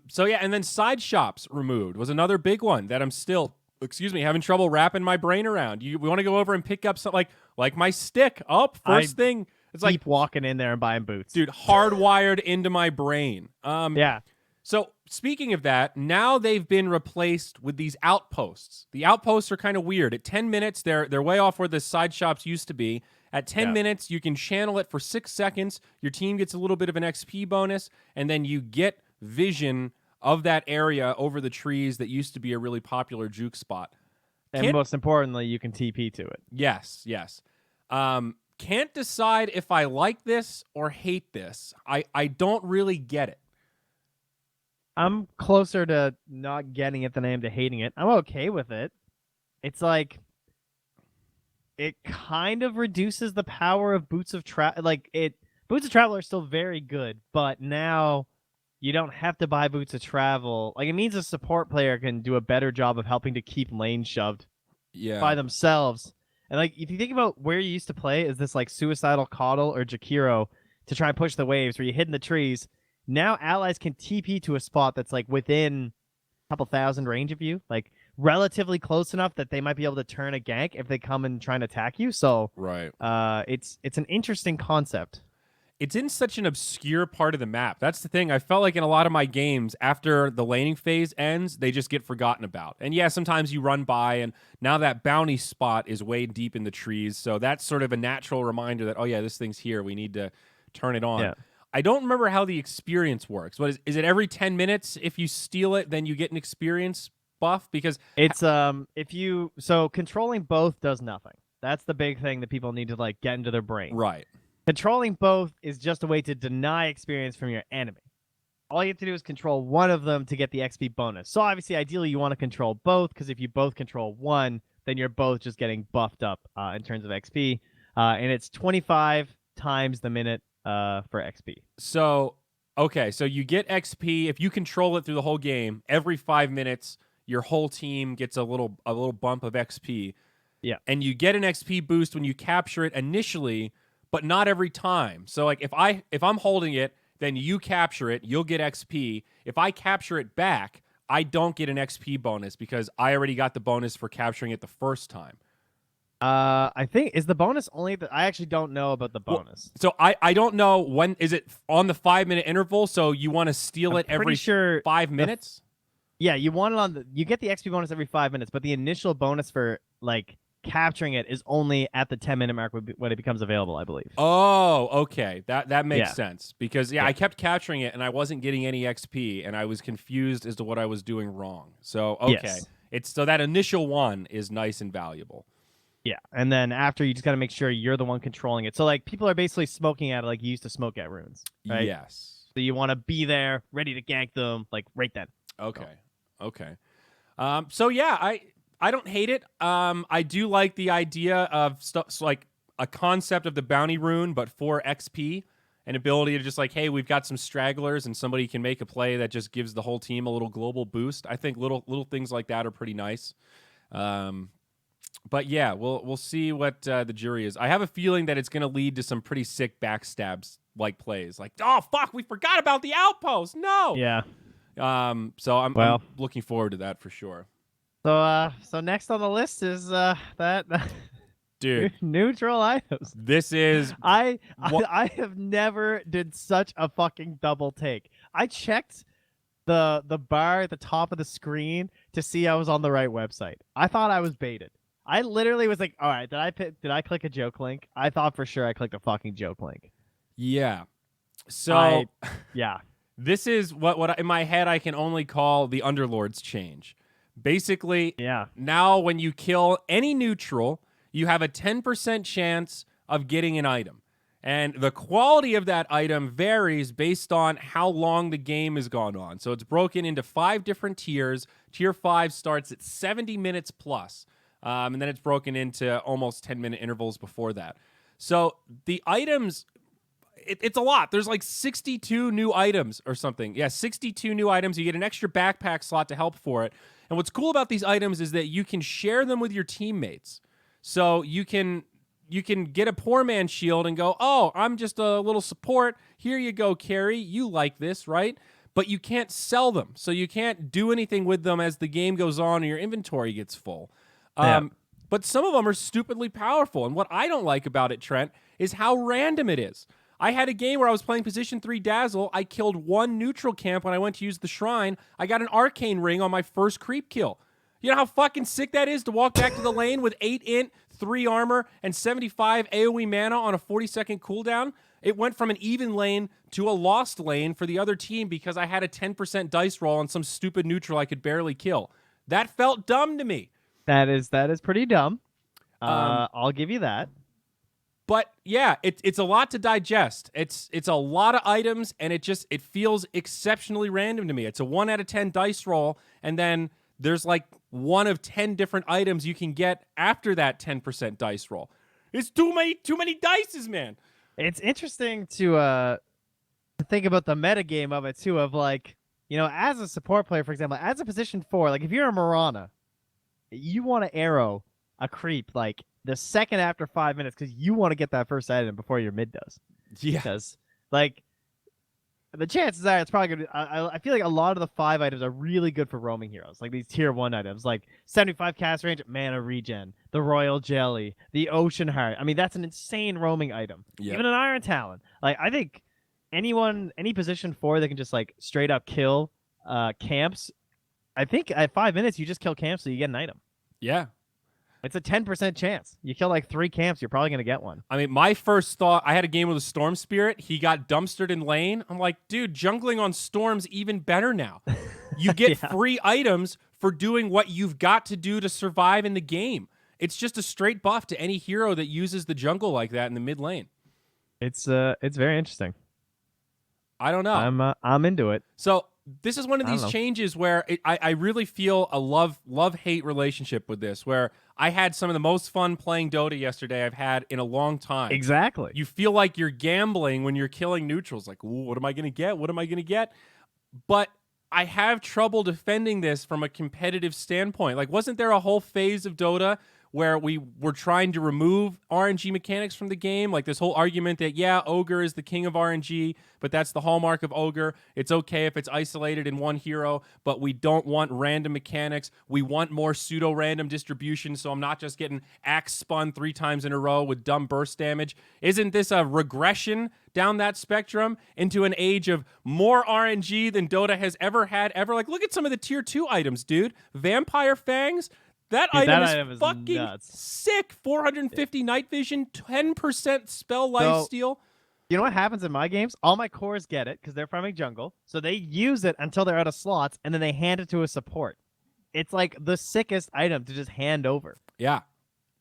So yeah, and then side shops removed was another big one that I'm still, having trouble wrapping my brain around. We want to go over and pick up something like my stick. First thing. It's like keep walking in there and buying boots. Dude, hardwired into my brain. Yeah. So speaking of that, now they've been replaced with these outposts. The outposts are kind of weird. At 10 minutes, they're way off where the side shops used to be. At 10 minutes, you can channel it for 6 seconds. Your team gets a little bit of an XP bonus, and then you get vision of that area over the trees that used to be a really popular juke spot. And most importantly, you can TP to it. Yes. Can't decide if I like this or hate this. I don't really get it. I'm closer to not getting it than I am to hating it. I'm okay with it. It's like it kind of reduces the power of Boots of Travel. Boots of Travel are still very good, but now you don't have to buy Boots of Travel. Like it means a support player can do a better job of helping to keep lanes shoved by themselves. And like if you think about where you used to play is this like Suicidal Coddle or Jakiro to try and push the waves where you hid in the trees. Now allies can TP to a spot that's like within a couple thousand range of you, like relatively close enough that they might be able to turn a gank if they come and try and attack you. So it's an interesting concept. It's in such an obscure part of the map. That's the thing. I felt like in a lot of my games, after the laning phase ends, they just get forgotten about. And yeah, sometimes you run by, and now that bounty spot is way deep in the trees. So that's sort of a natural reminder that, oh yeah, this thing's here. We need to turn it on. Yeah. I don't remember how the experience works. What is it every 10 minutes? If you steal it, then you get an experience buff? Because it's controlling both does nothing. That's the big thing that people need to like get into their brain. Right. Controlling both is just a way to deny experience from your enemy. All you have to do is control one of them to get the XP bonus. So obviously, ideally, you want to control both, because if you both control one, then you're both just getting buffed up in terms of XP. And it's 25 times the minute for XP. So, okay, so you get XP if you control it through the whole game. Every 5 minutes, your whole team gets a little bump of XP. Yeah. And you get an XP boost when you capture it initially, but not every time. So like if I'm holding it, then you capture it, you'll get XP. If I capture it back, I don't get an XP bonus because I already got the bonus for capturing it the first time. I think is the bonus only that I actually don't know about the bonus. So I don't know when is it on the 5-minute interval. So you want to steal it every 5 minutes. Yeah, you want it on the. You get the XP bonus every 5 minutes, but the initial bonus for like capturing it is only at the 10-minute mark when it becomes available, I believe. Oh, okay, that makes sense because I kept capturing it and I wasn't getting any XP and I was confused as to what I was doing wrong. So it's so that initial one is nice and valuable. Yeah, and then after you just got to make sure you're the one controlling it. So like people are basically smoking at it like you used to smoke at runes, right? Yes. So you want to be there, ready to gank them, like right then. Okay. So yeah, I don't hate it. I do like the idea of stuff like a concept of the bounty rune, but for XP, an ability to just like, hey, we've got some stragglers, and somebody can make a play that just gives the whole team a little global boost. I think little things like that are pretty nice. But yeah, we'll see what the jury is. I have a feeling that it's going to lead to some pretty sick backstabs like plays. Like, oh fuck, we forgot about the outpost. No. Yeah. So I'm looking forward to that for sure. So next on the list is that dude neutral items. This is I have never did such a fucking double take. I checked the bar at the top of the screen to see I was on the right website. I thought I was baited. I literally was like, all right, did I click a joke link? I thought for sure I clicked a fucking joke link. Yeah. So yeah. This is what in my head I can only call the Underlord's change. Basically, now when you kill any neutral, you have a 10% chance of getting an item. And the quality of that item varies based on how long the game has gone on. So it's broken into 5 different tiers. Tier 5 starts at 70 minutes plus. And then it's broken into almost 10-minute intervals before that. So the items, it's a lot. There's like 62 new items or something. Yeah, 62 new items. You get an extra backpack slot to help for it. And what's cool about these items is that you can share them with your teammates. So you can get a poor man shield and go, oh, I'm just a little support. Here you go, carry. You like this, right? But you can't sell them. So you can't do anything with them as the game goes on and your inventory gets full. But some of them are stupidly powerful. And what I don't like about it, Trent, is how random it is. I had a game where I was playing Position 3 Dazzle. I killed one neutral camp when I went to use the shrine. I got an arcane ring on my first creep kill. You know how fucking sick that is to walk back to the lane with 8 int, 3 armor, and 75 AoE mana on a 40-second cooldown? It went from an even lane to a lost lane for the other team because I had a 10% dice roll on some stupid neutral I could barely kill. That felt dumb to me. That is pretty dumb. I'll give you that. But yeah, it's a lot to digest. It's a lot of items, and it feels exceptionally random to me. It's a 1 out of 10 dice roll, and then there's like 1 of 10 different items you can get after that 10% dice roll. It's too many dices, man. It's interesting to think about the metagame of it too. Of like, you know, as a support player, for example, as a position 4, like if you're a Mirana, you want to arrow a creep like the second after 5 minutes because you want to get that first item before your mid does. Yeah. Because like the chances are it's probably good. I feel like a lot of the 5 items are really good for roaming heroes, like these tier 1 items, like 75 cast range, mana regen, the royal jelly, the ocean heart. I mean, that's an insane roaming item. Yep. Even an iron talon. Like I think any position 4 that can just like straight up kill camps. I think at 5 minutes you just kill camps so you get an item. Yeah. It's a 10% chance. You kill like 3 camps, you're probably going to get one. I mean, my first thought, I had a game with a Storm Spirit. He got dumpstered in lane. I'm like, dude, jungling on Storm's even better now. You get free items for doing what you've got to do to survive in the game. It's just a straight buff to any hero that uses the jungle like that in the mid lane. It's very interesting. I don't know. I'm into it. So this is one of these changes where I really feel a love-hate relationship with this, where I had some of the most fun playing Dota yesterday I've had in a long time. Exactly. You feel like you're gambling when you're killing neutrals. Like, ooh, what am I going to get? What am I going to get? But I have trouble defending this from a competitive standpoint. Like, wasn't there a whole phase of Dota where we were trying to remove RNG mechanics from the game. Like this whole argument that, yeah, Ogre is the king of RNG, but that's the hallmark of Ogre. It's okay if it's isolated in one hero, but we don't want random mechanics. We want more pseudo-random distribution, so I'm not just getting axe spun 3 times in a row with dumb burst damage. Isn't this a regression down that spectrum into an age of more RNG than Dota has ever had ever? Like, look at some of the tier 2 items, dude. Vampire Fangs. That item is fucking nuts. sick. 450 night vision, 10% spell life steal. You know what happens in my games? All my cores get it because they're farming jungle. So they use it until they're out of slots, and then they hand it to a support. It's like the sickest item to just hand over. Yeah.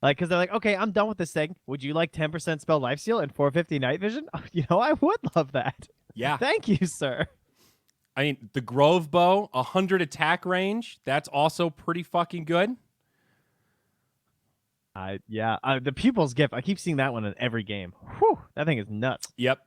Like, because they're like, okay, I'm done with this thing. Would you like 10% spell lifesteal and 450 night vision? You know, I would love that. Yeah. Thank you, sir. I mean, the Grove Bow, 100 attack range. That's also pretty fucking good. The Pupil's Gift. I keep seeing that one in every game. Whew, that thing is nuts. Yep.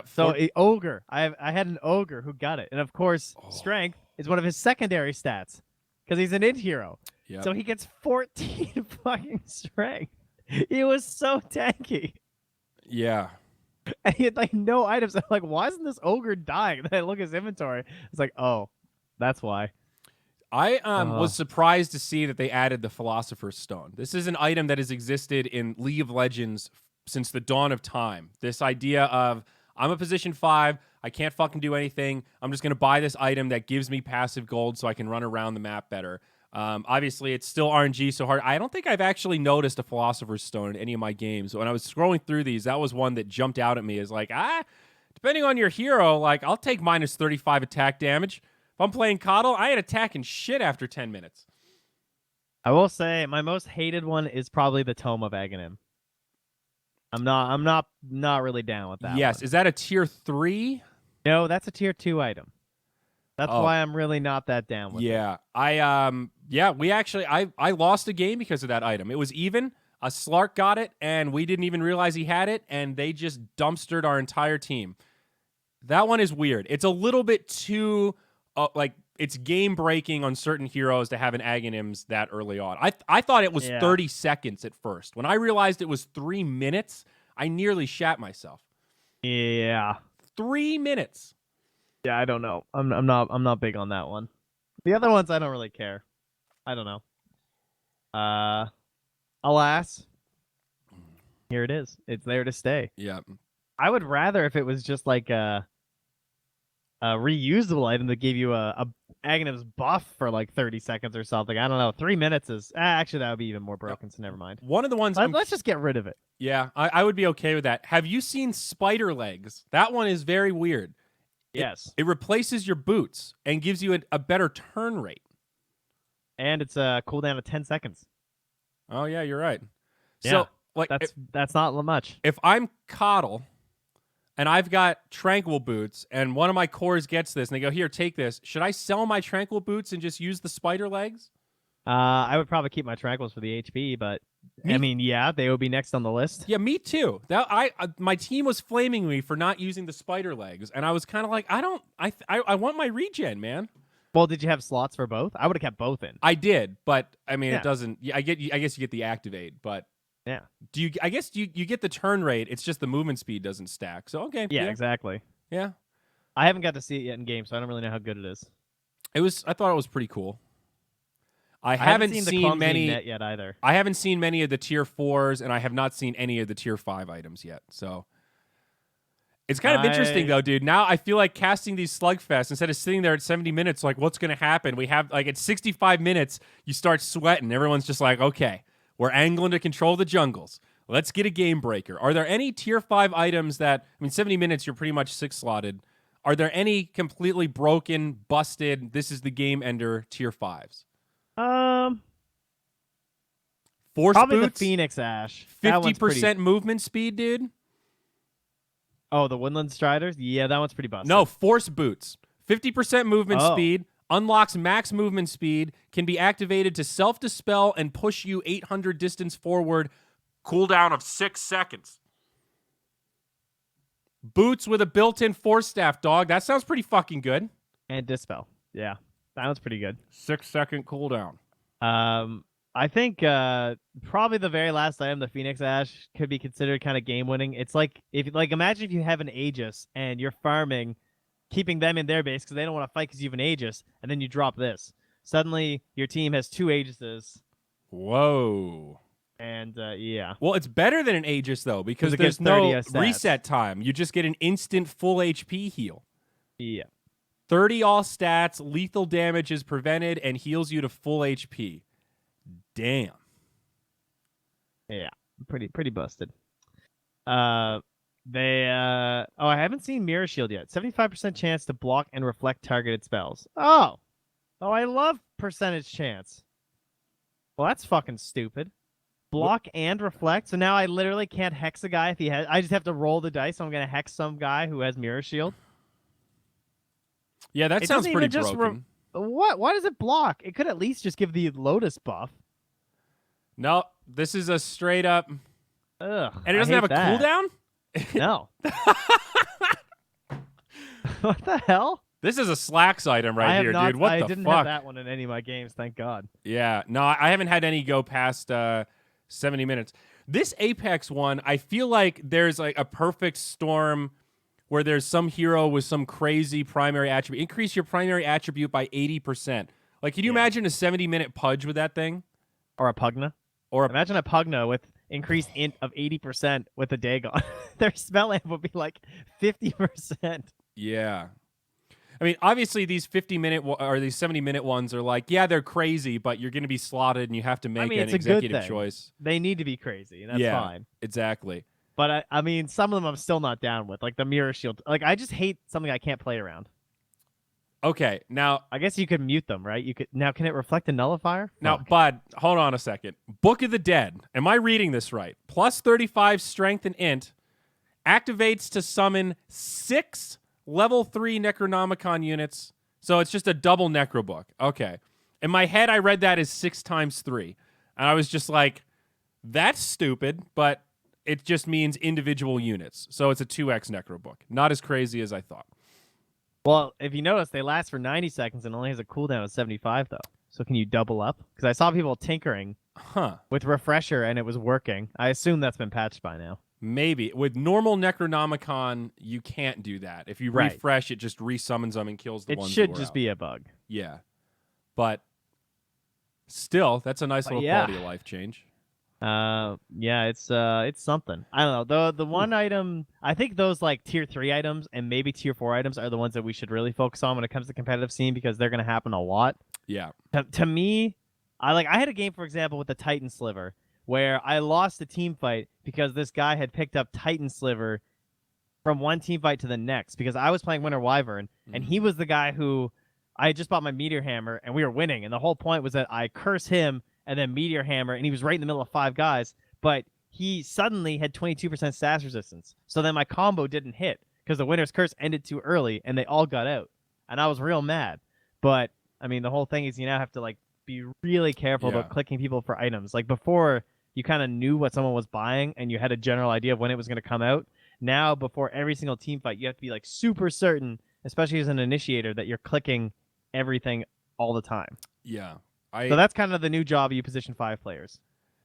So Ogre. I had an Ogre who got it. And of course, Strength is one of his secondary stats because he's an int hero. Yep. So he gets 14 fucking strength. He was so tanky. Yeah. And he had like no items. I'm like, why isn't this Ogre dying? And then I look at his inventory. It's like, oh, that's why. I was surprised to see that they added the Philosopher's Stone. This is an item that has existed in League of Legends since the dawn of time. This idea of, I'm a position 5, I can't fucking do anything, I'm just going to buy this item that gives me passive gold so I can run around the map better. Obviously, it's still RNG so hard. I don't think I've actually noticed a Philosopher's Stone in any of my games. When I was scrolling through these, that was one that jumped out at me as like, depending on your hero, like, I'll take minus 35 attack damage. If I'm playing Coddle, I ain't attacking shit after 10 minutes. I will say my most hated one is probably the Tome of Aghanim. I'm not really down with that. Yes, one. Is that a tier 3? No, that's a tier 2 item. That's why I'm really not that down with it. Yeah. I lost a game because of that item. It was even. A Slark got it, and we didn't even realize he had it, and they just dumpstered our entire team. That one is weird. It's a little bit too it's game breaking on certain heroes to have an Aghanims that early on. I thought it was 30 seconds at first. When I realized it was 3 minutes, I nearly shat myself. Yeah. 3 minutes. Yeah, I don't know. I'm not big on that one. The other ones I don't really care. I don't know. Alas, here it is. It's there to stay. Yeah. I would rather if it was just like a reusable item that gave you a Aghanim's buff for like 30 seconds or something. I don't know. 3 minutes is actually that would be even more broken. So never mind. One of the ones. Let's just get rid of it. Yeah, I would be okay with that. Have you seen Spider Legs? That one is very weird. Yes. It replaces your boots and gives you a better turn rate. And it's a cooldown of 10 seconds. Oh yeah, you're right. Yeah, so like that's not much. If I'm Coddle and I've got Tranquil Boots and one of my cores gets this and they go, here, take this. Should I sell my Tranquil Boots and just use the Spider Legs? I would probably keep my Tranquils for the HP, but I mean, yeah, they would be next on the list. Yeah, me too. My team was flaming me for not using the Spider Legs, and I was kind of like, I want my regen, man. Well, did you have slots for both? I would have kept both in. I did, but I mean, it doesn't. I guess you get the activate, but yeah. I guess you get the turn rate. It's just the movement speed doesn't stack. So okay. Yeah, exactly. Yeah. I haven't got to see it yet in game, so I don't really know how good it is. I thought it was pretty cool. I haven't haven't seen the many net yet either. I haven't seen many of the tier 4s, and I have not seen any of the tier 5 items yet. So it's kind of interesting though, dude. Now I feel like casting these slugfests instead of sitting there at 70 minutes, like what's going to happen? We have like at 65 minutes, you start sweating. Everyone's just like, okay, we're angling to control the jungles. Let's get a game breaker. Are there any tier 5 items that, 70 minutes, you're pretty much 6 slotted. Are there any completely broken, busted, this is the game ender tier 5s? Force probably boots, the Phoenix Ash. 50% movement speed, dude. Oh, the Woodland Striders? Yeah, that one's pretty busted. No, Force boots. 50% movement speed, unlocks max movement speed, can be activated to self-dispel and push you 800 distance forward, cooldown of 6 seconds. Boots with a built-in Force Staff, dog. That sounds pretty fucking good. And Dispel. Yeah, that one's pretty good. 6 second cooldown. I think probably the very last item, the Phoenix Ash, could be considered kind of game winning. It's like imagine if you have an Aegis and you're farming, keeping them in their base because they don't want to fight because you have an Aegis, and then you drop this. Suddenly your team has 2 Aegises. Whoa. And yeah. Well, it's better than an Aegis though because it there's gives 30 no stats. reset time. You just get an instant full HP heal. Yeah. 30 all stats, lethal damage is prevented, and heals you to full HP. Damn. Yeah. Pretty busted. I haven't seen Mirror Shield yet. 75% chance to block and reflect targeted spells. Oh, I love percentage chance. Well, that's fucking stupid. Block and reflect. So now I literally can't hex a guy if he has. I just have to roll the dice. So I'm gonna hex some guy who has Mirror Shield. Yeah, that sounds pretty broken. What? Why does it block? It could at least just give the Lotus buff. No, this is a straight up. Ugh. And it doesn't have a cooldown? No. What the hell? This is a slacks item right here, dude. What the fuck? I didn't have that one in any of my games, thank God. Yeah. No, I haven't had any go past 70 minutes. This Apex one, I feel like there's like a perfect storm where there's some hero with some crazy primary attribute. Increase your primary attribute by 80%. Like, can you imagine a 70-minute pudge with that thing? Or a Pugna. Imagine a Pugna with increased int of 80% with a Dagon. Their spell amp would be like 50%. Yeah. I mean, obviously these 50-minute or these 70-minute ones are like, yeah, they're crazy, but you're going to be slotted and you have to make an executive choice. They need to be crazy, and that's fine. Exactly. But I mean, some of them I'm still not down with, like the Mirror Shield. Like, I just hate something I can't play around. Okay, now I guess you could mute them, right? You could now. Can it reflect a nullifier? Now, Bud, hold on a second. Book of the Dead. Am I reading this right? Plus 35 strength and int activates to summon 6 level 3 Necronomicon units. So it's just a double Necro book. Okay. In my head, I read that as 6 times 3. And I was just like, that's stupid, but it just means individual units. So it's a 2x Necro book. Not as crazy as I thought. Well, if you notice, they last for 90 seconds and only has a cooldown of 75, though. So can you double up? Because I saw people tinkering with Refresher, and it was working. I assume that's been patched by now. Maybe. With normal Necronomicon, you can't do that. If you refresh, it just resummons them and kills the ones that were out. It should just be a bug. Yeah. But still, that's a nice little quality of life change. Yeah, it's something. I don't know. The one item, I think those like tier 3 items and maybe tier 4 items are the ones that we should really focus on when it comes to the competitive scene, because they're going to happen a lot. Yeah. To me, I had a game, for example, with the Titan Sliver where I lost a team fight because this guy had picked up Titan Sliver from one team fight to the next, because I was playing Winter Wyvern and he was the guy who I had just bought my Meteor Hammer and we were winning, and the whole point was that I curse him and then Meteor Hammer, and he was right in the middle of 5 guys, but he suddenly had 22% status resistance. So then my combo didn't hit because the Winter's Curse ended too early, and they all got out. And I was real mad. But, I mean, the whole thing is you now have to, like, be really careful about clicking people for items. Like, before, you kind of knew what someone was buying, and you had a general idea of when it was going to come out. Now, before every single team fight, you have to be, like, super certain, especially as an initiator, that you're clicking everything all the time. Yeah. So that's kind of the new job of you position 5 players.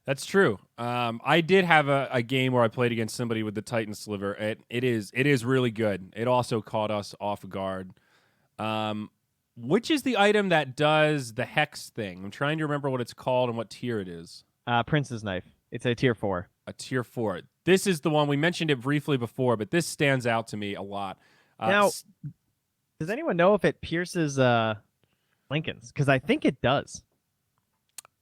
That's true. I did have a game where I played against somebody with the Titan Sliver. It is really good. It also caught us off guard. Which is the item that does the hex thing? I'm trying to remember what it's called and what tier it is. Prince's Knife. It's a tier 4. A tier 4. This is the one. We mentioned it briefly before, but this stands out to me a lot. Now, does anyone know if it pierces Lincolns? Because I think it does.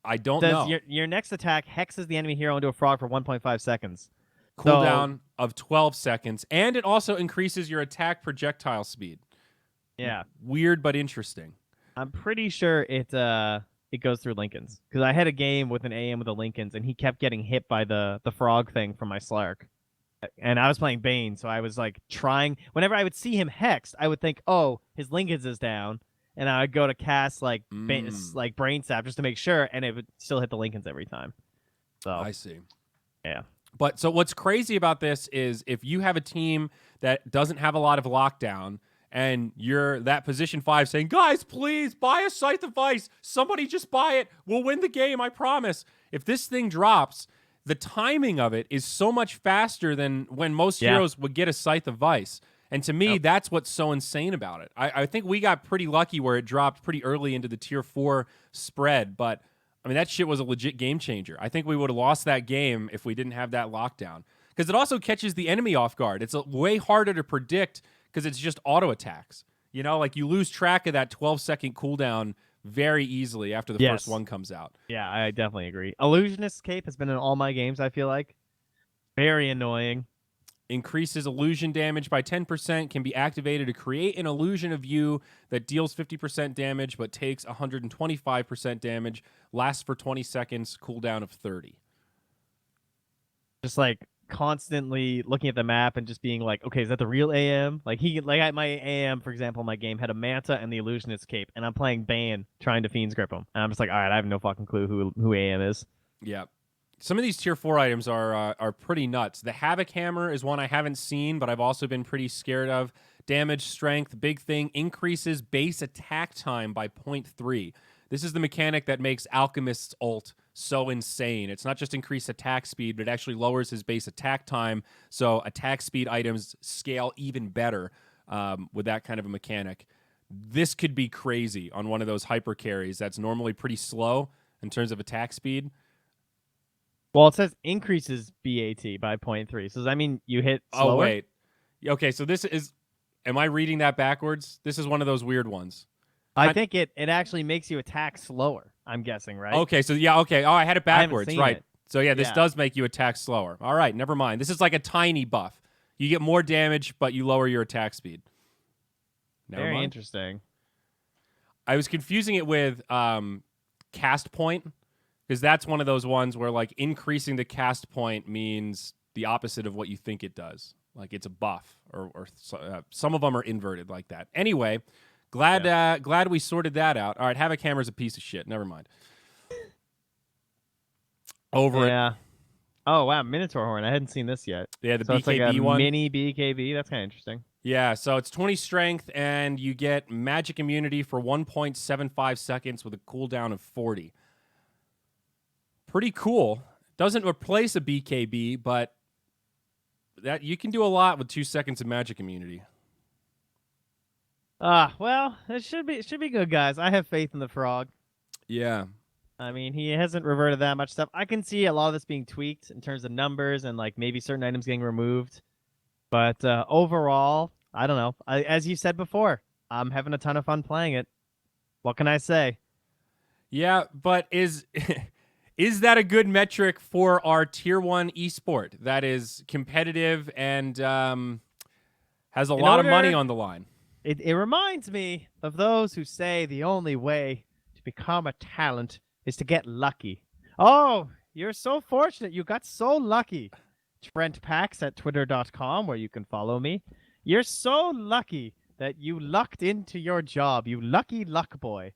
I don't know. Your next attack hexes the enemy hero into a frog for 1.5 seconds. Cooldown of 12 seconds. And it also increases your attack projectile speed. Yeah. Weird, but interesting. I'm pretty sure it goes through Lincolns. Because I had a game with an AM with the Lincolns, and he kept getting hit by the frog thing from my Slark. And I was playing Bane, so I was like trying. Whenever I would see him hexed, I would think, oh, his Lincolns is down. And I would go to cast like Brain Sap just to make sure, and it would still hit the Lincolns every time. So I see. Yeah. But so what's crazy about this is if you have a team that doesn't have a lot of lockdown and you're that position 5 saying, guys, please buy a Scythe of Ice. Somebody just buy it. We'll win the game, I promise. If this thing drops, the timing of it is so much faster than when most heroes would get a Scythe of Ice. And to me, that's what's so insane about it. I think we got pretty lucky where it dropped pretty early into the tier 4 spread, but I mean, that shit was a legit game changer. I think we would have lost that game if we didn't have that lockdown. Because it also catches the enemy off guard. It's way harder to predict because it's just auto attacks. You know, like you lose track of that 12-second cooldown very easily after the first one comes out. Yeah, I definitely agree. Illusionist Cape has been in all my games, I feel like. Very annoying. Increases illusion damage by 10%, can be activated to create an illusion of you that deals 50% damage but takes 125% damage, lasts for 20 seconds, cooldown of 30. Just like constantly looking at the map and just being like, okay, is that the real AM? Like my AM, for example, in my game had a Manta and the Illusionist Cape, and I'm playing Bane trying to Fiend's Grip him. And I'm just like, all right, I have no fucking clue who AM is. Yeah. Some of these tier 4 items are pretty nuts. The Havoc Hammer is one I haven't seen, but I've also been pretty scared of. Damage, strength, big thing, increases base attack time by 0.3. This is the mechanic that makes Alchemist's ult so insane. It's not just increased attack speed, but it actually lowers his base attack time, so attack speed items scale even better with that kind of a mechanic. This could be crazy on one of those hyper carries that's normally pretty slow in terms of attack speed. Well, it says increases BAT by 0.3. So does that mean you hit slower? Oh, wait. Okay, so this is... Am I reading that backwards? This is one of those weird ones. I think it actually makes you attack slower, I'm guessing, right? Okay, so yeah, okay. Oh, I had it backwards, right. It. So yeah, this does make you attack slower. All right, never mind. This is like a tiny buff. You get more damage, but you lower your attack speed. Very interesting. I was confusing it with cast point, because that's one of those ones where like increasing the cast point means the opposite of what you think it does. Like it's a buff, or some of them are inverted like that. Anyway, glad we sorted that out. All right, Havoc Hammer's a piece of shit. Never mind. Over it. Oh, wow, Minotaur Horn. I hadn't seen this yet. Yeah, the so BKB it's like a one. Mini BKB. That's kind of interesting. Yeah, so it's 20 strength, and you get magic immunity for 1.75 seconds with a cooldown of 40. Pretty cool. Doesn't replace a BKB, but that you can do a lot with 2 seconds of magic immunity. Well, it should be good, guys. I have faith in the frog. Yeah. I mean, he hasn't reverted that much stuff. I can see a lot of this being tweaked in terms of numbers and like maybe certain items getting removed. But overall, I don't know. As you said before, I'm having a ton of fun playing it. What can I say? Yeah, but is that a good metric for our tier 1 esport that is competitive and has a lot of money on the line? It reminds me of those who say the only way to become a talent is to get lucky. Oh, you're so fortunate. You got so lucky. Trent Pax at twitter.com, where you can follow me. You're so lucky that you lucked into your job. You lucky luck boy.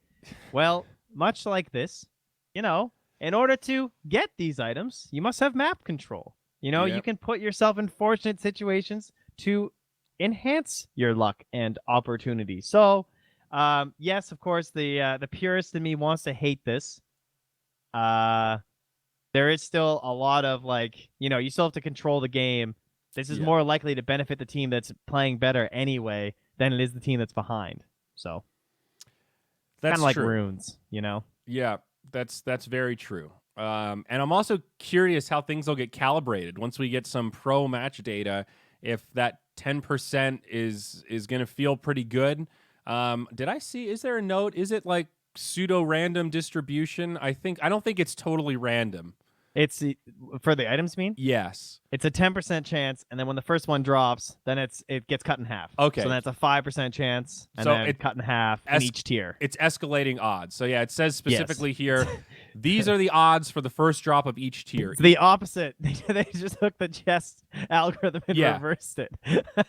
Well, much like this, you know, in order to get these items, you must have map control. You know, you can put yourself in fortunate situations to enhance your luck and opportunity. So, yes, of course, the purist in me wants to hate this. There is still a lot of like, you know, you still have to control the game. This is more likely to benefit the team that's playing better anyway than it is the team that's behind. So that's kind of like true. runes, you know? Yeah, that's very true. And I'm also curious how things will get calibrated once we get some pro match data. If that 10% is going to feel pretty good. Did I see? Is there a note? Is it like pseudo random distribution? I don't think it's totally random. It's for the items, mean? Yes. It's a 10% chance, and then when the first one drops, then it gets cut in half. Okay. So then it's a 5% chance, and so then it cut in half in each tier. It's escalating odds. So yeah, it says specifically here, these are the odds for the first drop of each tier. It's the opposite. They just took the chess algorithm and reversed it.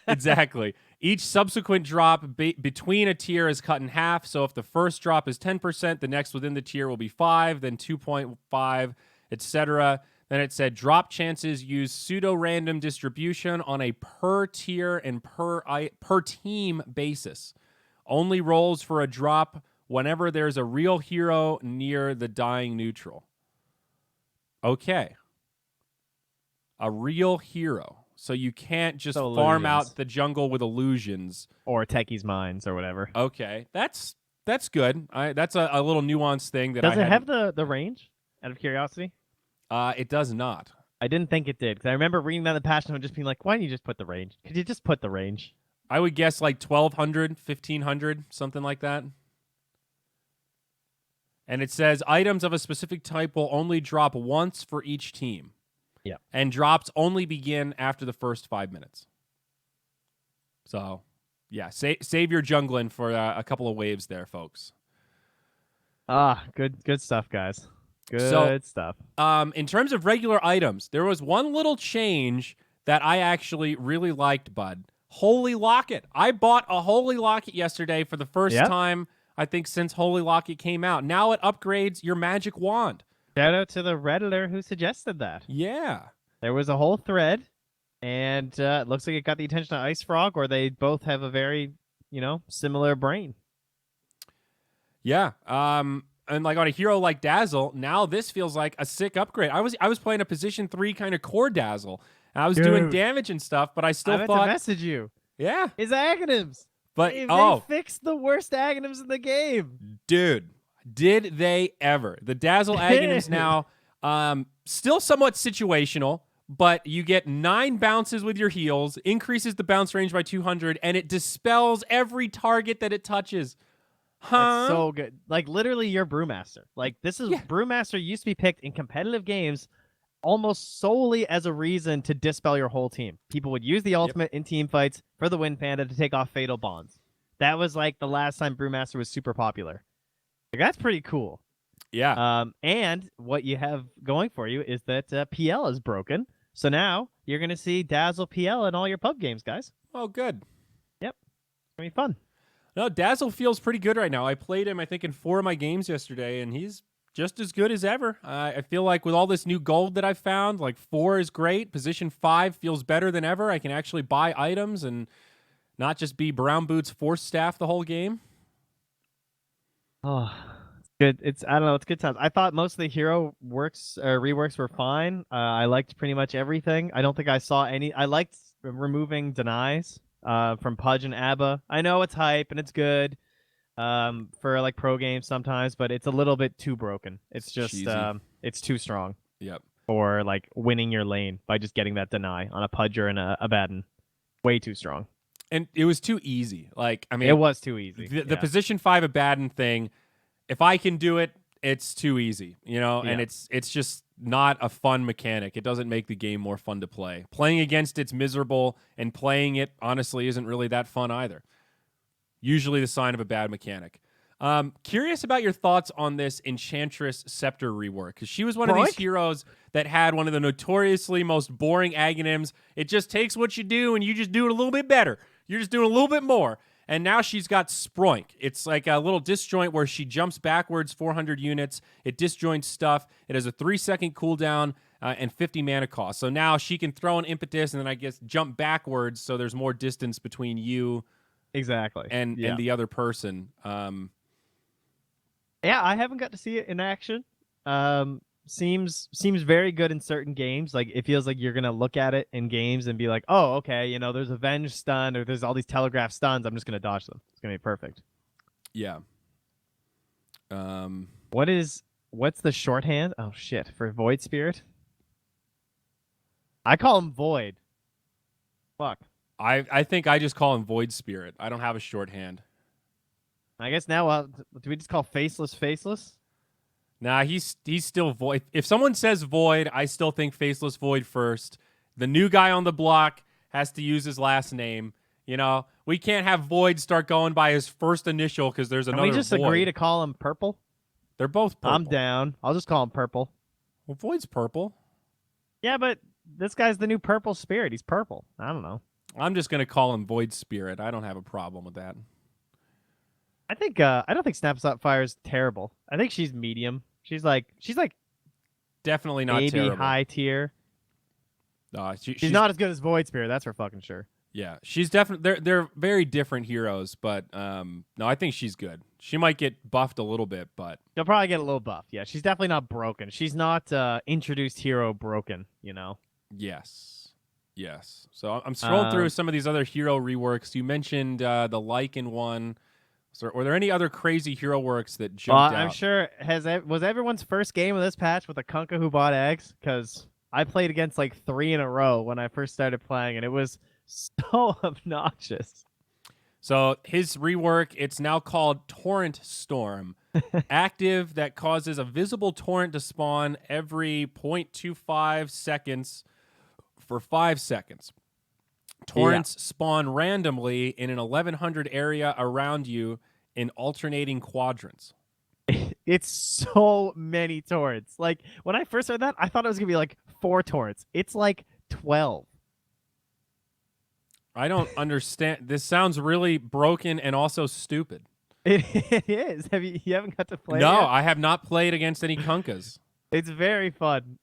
Exactly. Each subsequent drop between a tier is cut in half. So if the first drop is 10%, the next within the tier will be 5, then 2.5, etc. Then it said drop chances use pseudo-random distribution on a per tier and per team basis. Only rolls for a drop whenever there's a real hero near the dying neutral. Okay. A real hero. So you can't just farm out the jungle with illusions. Or Techie's Mines or whatever. Okay. That's good. That's a little nuanced thing that Does it have the range, out of curiosity? It does not. I didn't think it did, because I remember reading that in the past and just being like, why don't you just put the range? Could you just put the range? I would guess like 1,200, 1,500, something like that. And it says items of a specific type will only drop once for each team. Yeah. And drops only begin after the first 5 minutes. So, yeah, save your jungling for a couple of waves there, folks. Good stuff, guys. Good stuff. In terms of regular items, there was one little change that I actually really liked, Bud. Holy Locket. I bought a Holy Locket yesterday for the first time, I think, since Holy Locket came out. Now it upgrades your magic wand. Shout out to the Redditor who suggested that. Yeah. There was a whole thread, and it looks like it got the attention of Ice Frog, or they both have a very, similar brain. Yeah. And like on a hero like Dazzle, now this feels like a sick upgrade. I was playing a position 3 kind of core Dazzle, and I was doing damage and stuff, but I still I thought meant to message you. Yeah. His Aghanims. But they fixed the worst Aghanims in the game. Dude, did they ever? The Dazzle Aghanims now still somewhat situational, but you get 9 bounces with your heals, increases the bounce range by 200, and it dispels every target that it touches. That's so good. Like, literally, you're Brewmaster. Like, this is Brewmaster used to be picked in competitive games almost solely as a reason to dispel your whole team. People would use the ultimate in team fights for the Wind Panda to take off Fatal Bonds. That was like the last time Brewmaster was super popular. Like, that's pretty cool. Yeah. And what you have going for you is that PL is broken. So now you're going to see Dazzle PL in all your pub games, guys. Oh, good. Yep. It's going to be fun. No, Dazzle feels pretty good right now. I played him, I think, in 4 of my games yesterday, and he's just as good as ever. I feel like with all this new gold that I found, like 4 is great. Position 5 feels better than ever. I can actually buy items and not just be Brown Boots Force Staff the whole game. Oh, good. I don't know. It's good times. I thought most of the hero reworks were fine. I liked pretty much everything. I don't think I saw any. I liked removing denies from Pudge and Abba. I know it's hype and it's good for like pro games sometimes, but it's a little bit too broken. It's just it's too strong. Yep. For like winning your lane by just getting that deny on a Pudger and a Abaddon. Way too strong. And it was too easy. Like, I mean, it was too easy. The position 5 Abaddon thing, if I can do it, it's too easy, and it's just not a fun mechanic. It doesn't make the game more fun to play. Playing against it's miserable, and playing it, honestly, isn't really that fun either. Usually the sign of a bad mechanic. Curious about your thoughts on this Enchantress Scepter rework, because she was one of these heroes that had one of the notoriously most boring Aghanims. It just takes what you do, and you just do it a little bit better. You're just doing a little bit more. And now she's got Sproink. It's like a little disjoint where she jumps backwards 400 units. It disjoints stuff. It has a 3-second cooldown and 50 mana cost. So now she can throw an impetus and then I guess jump backwards so there's more distance between you and the other person. Yeah, I haven't got to see it in action. Seems very good in certain games. Like, it feels like you're gonna look at it in games and be like, oh, okay, there's Avenge stun or there's all these telegraph stuns. I'm just gonna dodge them. It's gonna be perfect. Yeah. What's the shorthand? Oh shit, for Void Spirit. I call him Void. Fuck. I think I just call him Void Spirit. I don't have a shorthand. I guess now do we just call Faceless? Nah, he's still Void. If someone says Void, I still think Faceless Void first. The new guy on the block has to use his last name. We can't have Void start going by his first initial because there's another Void. Can we just agree to call him Purple? They're both purple. I'm down. I'll just call him Purple. Well, Void's purple. Yeah, but this guy's the new Purple Spirit. He's purple. I don't know. I'm just going to call him Void Spirit. I don't have a problem with that. I don't think Snapshot Fire is terrible. I think she's medium. She's like Definitely not maybe terrible. high tier. She's not as good as Void Spirit, that's for fucking sure. Yeah, she's definitely. They're very different heroes, but no, I think she's good. She might get buffed a little bit, but She'll probably get a little buff. Yeah, she's definitely not broken. She's not introduced hero broken, yes. So I'm scrolling through Um, some of these other hero reworks. You mentioned the Lycan one. So, were there any other crazy hero works that jumped out? I'm sure was everyone's first game of this patch with a Kunkka who bought eggs, because I played against like 3 in a row when I first started playing, and it was so obnoxious. So his rework, it's now called Torrent Storm. Active that causes a visible torrent to spawn every 0.25 seconds for 5 seconds. Torrents spawn randomly in an 1100 area around you in alternating quadrants. It's so many torrents. Like, when I first heard that, I thought it was going to be like 4 torrents. It's like 12. I don't understand. This sounds really broken and also stupid. It is. You haven't got to play it No, yet? I have not played against any Kunkas. It's very fun.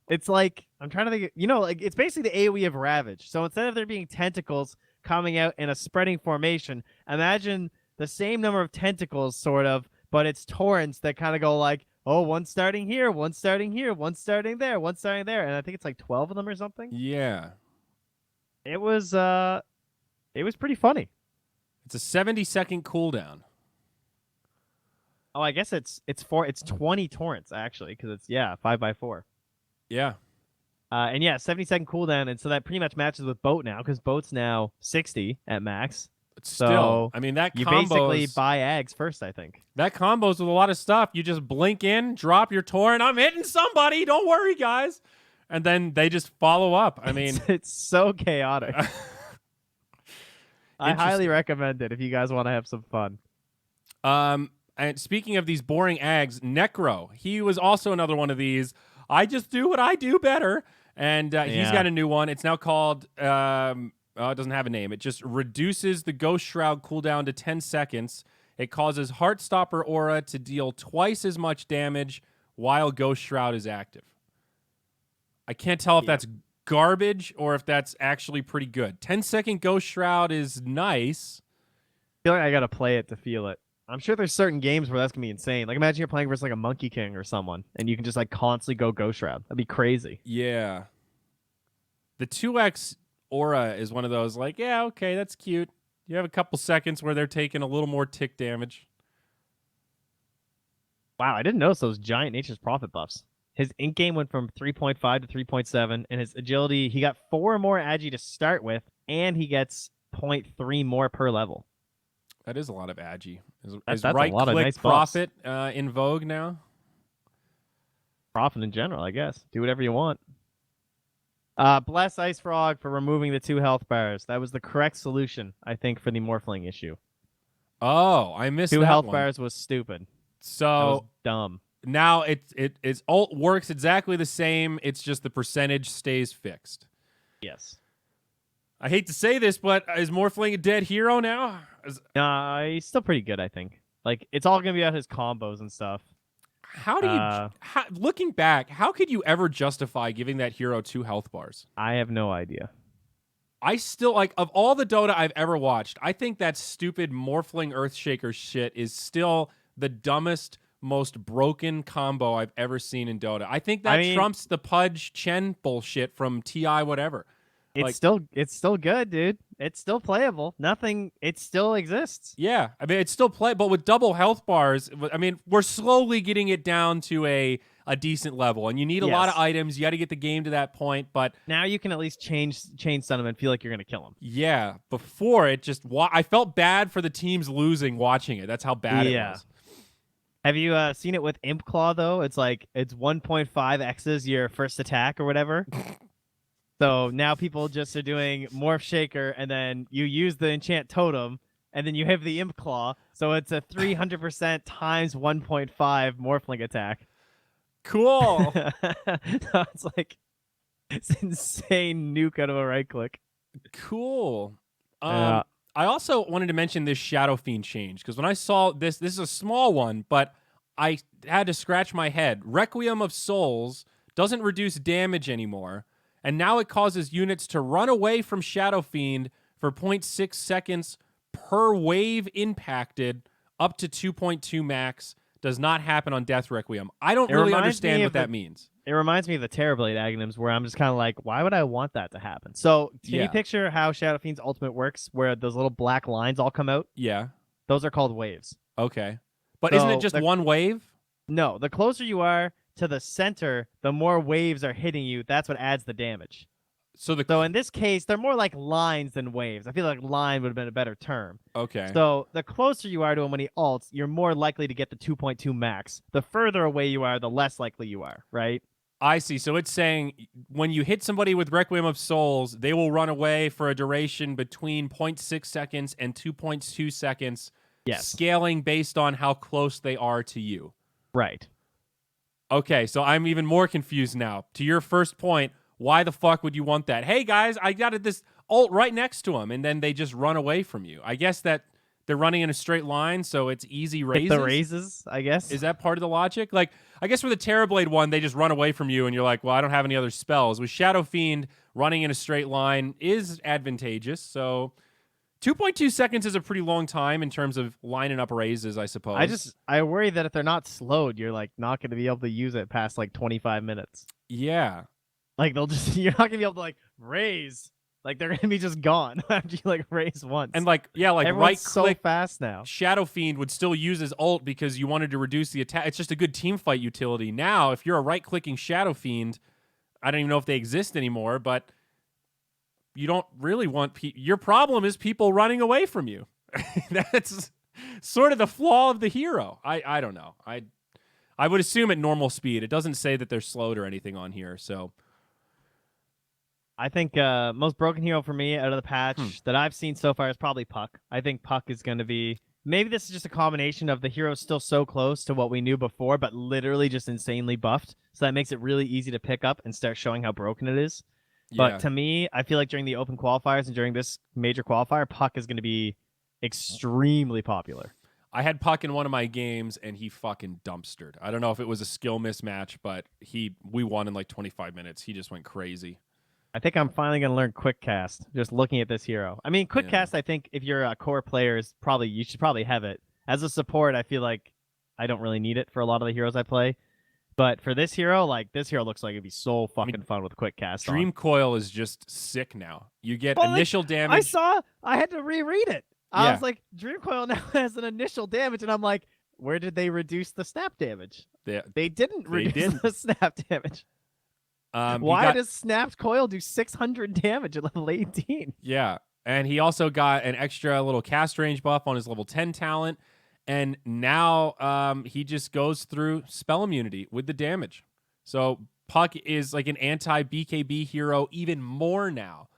It's like, I'm trying to think, like, it's basically the AoE of Ravage. So instead of there being tentacles coming out in a spreading formation, imagine the same number of tentacles, sort of, but it's torrents that kind of go like, oh, one starting here, one starting here, one starting there, one starting there, and I think it's like 12 of them or something. Yeah. It was pretty funny. It's a 70-second cooldown. Oh, I guess it's 20 torrents actually, because it's 5x4. Yeah. And 70-second cooldown, and so that pretty much matches with Boat now, because Boat's now 60 at max. But still, So I mean, that you combos, basically buy eggs first, I think. That combos with a lot of stuff. You just blink in, drop your torrent. I'm hitting somebody. Don't worry, guys. And then they just follow up. I mean, it's so chaotic. I highly recommend it if you guys want to have some fun. And speaking of these boring ags, Necro, he was also another one of these. I just do what I do better. And he's got a new one. It's now called, it doesn't have a name. It just reduces the Ghost Shroud cooldown to 10 seconds. It causes Heartstopper Aura to deal twice as much damage while Ghost Shroud is active. I can't tell if that's garbage or if that's actually pretty good. 10-second Ghost Shroud is nice. I feel like I got to play it to feel it. I'm sure there's certain games where that's going to be insane. Like, imagine you're playing versus like a Monkey King or someone, and you can just like constantly go Ghost Shroud. That'd be crazy. Yeah. The 2x Aura is one of those, like, yeah, okay, that's cute. You have a couple seconds where they're taking a little more tick damage. Wow, I didn't notice those giant Nature's Prophet buffs. His ink game went from 3.5 to 3.7, and his agility, he got 4 more agi to start with, and he gets 0.3 more per level. That is a lot of agi. That's right a lot of click nice profit in vogue now? Profit in general, I guess. Do whatever you want. Bless Ice Frog for removing the 2 health bars. That was the correct solution, I think, for the Morphling issue. Oh, I missed 2 that health one. bars was stupid. So that was dumb. Now it's ult works exactly the same. It's just the percentage stays fixed. Yes. I hate to say this, but is Morphling a dead hero now? He's still pretty good, I think. Like, it's all gonna be about his combos and stuff. How do you, looking back, how could you ever justify giving that hero 2 health bars? I have no idea. I still, like, of all the Dota I've ever watched, I think that stupid Morphling Earthshaker shit is still the dumbest, most broken combo I've ever seen in Dota. I think that trumps the Pudge Chen bullshit from TI whatever. It's still good, dude. It's still playable. It still exists. Yeah, I mean, it's still play, but with double health bars, I mean, we're slowly getting it down to a decent level, and you need a lot of items. You got to get the game to that point, but now you can at least change some and feel like you're gonna kill him. Yeah, before it just, I felt bad for the teams losing watching it. That's how bad it was. Have you seen it with Imp Claw though? It's like it's 1.5 X's your first attack or whatever. So now people just are doing Morph Shaker, and then you use the Enchant Totem, and then you have the Imp Claw. So it's a 300% times 1.5 Morphling attack. Cool. So it's like it's insane nuke out of a right click. Cool. I also wanted to mention this Shadowfiend change, because when I saw this is a small one, but I had to scratch my head. Requiem of Souls doesn't reduce damage anymore, and now it causes units to run away from Shadowfiend for 0.6 seconds per wave impacted, up to 2.2 max. Does not happen on Death Requiem. I don't really understand what that means. It reminds me of the Terrorblade Aghanims, where I'm just kind of like, why would I want that to happen? So can you picture how Shadowfiend's ultimate works, where those little black lines all come out? Yeah. Those are called waves. Okay. But isn't it just one wave? No. The closer you are to the center, the more waves are hitting you. That's what adds the damage. So in this case, they're more like lines than waves. I feel like line would have been a better term. Okay. So the closer you are to him when he ults, you're more likely to get the 2.2 max. The further away you are, the less likely you are, right? I see. So it's saying when you hit somebody with Requiem of Souls, they will run away for a duration between 0.6 seconds and 2.2 seconds, scaling based on how close they are to you. Right. Okay, so I'm even more confused now. To your first point, why the fuck would you want that? Hey, guys, I got this ult right next to them, and then they just run away from you. I guess that they're running in a straight line, so it's easy raises. The raises, I guess. Is that part of the logic? Like, I guess for the Terrorblade one, they just run away from you, and you're like, well, I don't have any other spells. With Shadowfiend, running in a straight line is advantageous, so 2.2 seconds is a pretty long time in terms of lining up raises, I suppose. I worry that if they're not slowed, you're like not going to be able to use it past like 25 minutes. Yeah. Like you're not going to be able to like raise. Like they're going to be just gone after you like raise once. And like, yeah, like everyone's right click so fast now. Shadowfiend would still use his ult because you wanted to reduce the attack. It's just a good team fight utility. Now, if you're a right clicking Shadowfiend, I don't even know if they exist anymore, but you don't really want your problem is people running away from you. That's sort of the flaw of the hero. I don't know. I would assume at normal speed. It doesn't say that they're slowed or anything on here, so I think most broken hero for me out of the patch that I've seen so far is probably Puck. I think Puck is going to be... Maybe this is just a combination of the hero's still so close to what we knew before, but literally just insanely buffed. So that makes it really easy to pick up and start showing how broken it is. Yeah. But to me, I feel like during the open qualifiers and during this major qualifier, Puck is going to be extremely popular. I had Puck in one of my games, and he fucking dumpstered. I don't know if it was a skill mismatch, but we won in like 25 minutes. He just went crazy. I think I'm finally going to learn Quick Cast, just looking at this hero. I mean, Quick Cast, I think if you're a core player, you should probably have it. As a support, I feel like I don't really need it for a lot of the heroes I play. But for this hero, like, this hero looks like it'd be so fucking fun with Quick Cast Dream Coil is just sick now. You get initial damage. I had to reread it. I was like, Dream Coil now has an initial damage, and I'm like, where did they reduce the snap damage? They didn't reduce the snap damage. Why does Snapped Coil do 600 damage at level 18? Yeah, and he also got an extra little cast range buff on his level 10 talent, and now he just goes through spell immunity with the damage. So Puck is like an anti-BKB hero even more now.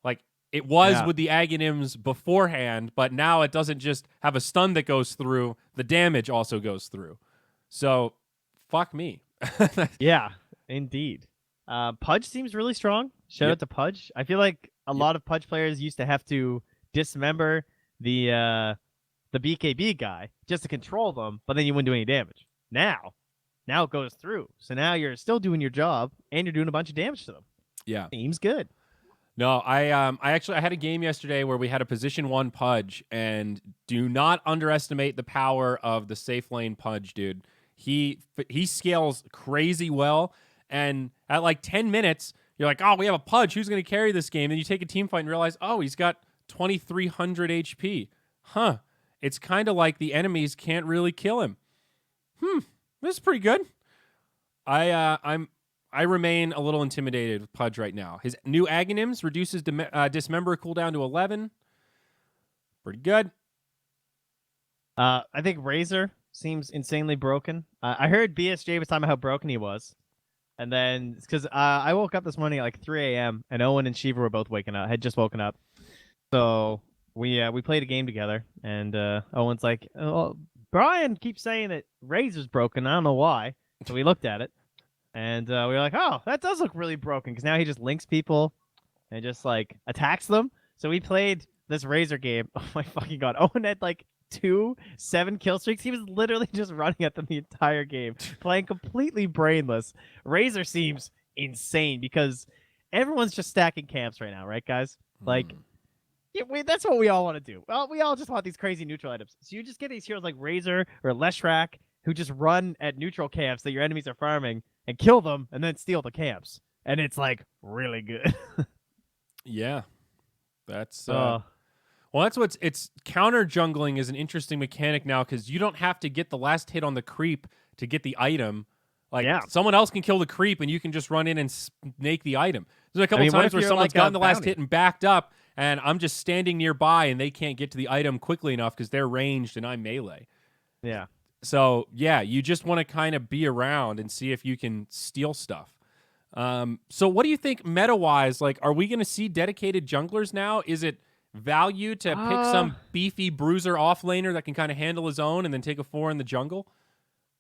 Like it was with the Aghanims beforehand, but now it doesn't just have a stun that goes through, the damage also goes through. So fuck me. Yeah, indeed. Pudge seems really strong. Shout out to Pudge. I feel like a lot of Pudge players used to have to dismember the BKB guy just to control them, but then you wouldn't do any damage. Now it goes through. So now you're still doing your job and you're doing a bunch of damage to them. Yeah. Seems good. No, I had a game yesterday where we had a position 1 Pudge, and do not underestimate the power of the safe lane Pudge, dude. He scales crazy well. And at like 10 minutes, you're like, oh, we have a Pudge. Who's going to carry this game? Then you take a team fight and realize, oh, he's got 2,300 HP. Huh. It's kind of like the enemies can't really kill him. This is pretty good. I remain a little intimidated with Pudge right now. His new Aghanims reduces Dismember cooldown to 11. Pretty good. I think Razor seems insanely broken. I heard BSJ was talking about how broken he was. And then, because I woke up this morning at like 3 a.m. and Owen and Shiva were both had just woken up. So we played a game together, and Owen's like, oh, Brian keeps saying that Razor's broken. I don't know why. So we looked at it, and we were like, oh, that does look really broken, because now he just links people and just like attacks them. So we played this Razor game. Oh my fucking god. Owen had like 2 7-kill streaks. He was literally just running at them the entire game, playing completely brainless. Razor seems insane because everyone's just stacking camps right now, right, guys? Like, yeah, that's what we all want to do. Well, we all just want these crazy neutral items. So you just get these heroes like Razor or Leshrac who just run at neutral camps that your enemies are farming and kill them and then steal the camps. And it's like really good. Yeah. That's well, that's what's it's counter jungling is an interesting mechanic now because you don't have to get the last hit on the creep to get the item. Like someone else can kill the creep and you can just run in and snake the item. There's a couple times where someone's gotten the last hit and backed up, and I'm just standing nearby and they can't get to the item quickly enough because they're ranged and I'm melee. Yeah. So yeah, you just want to kind of be around and see if you can steal stuff. So what do you think meta-wise? Like, are we going to see dedicated junglers now? Is it value to pick some beefy bruiser offlaner that can kind of handle his own and then take a 4 in the jungle?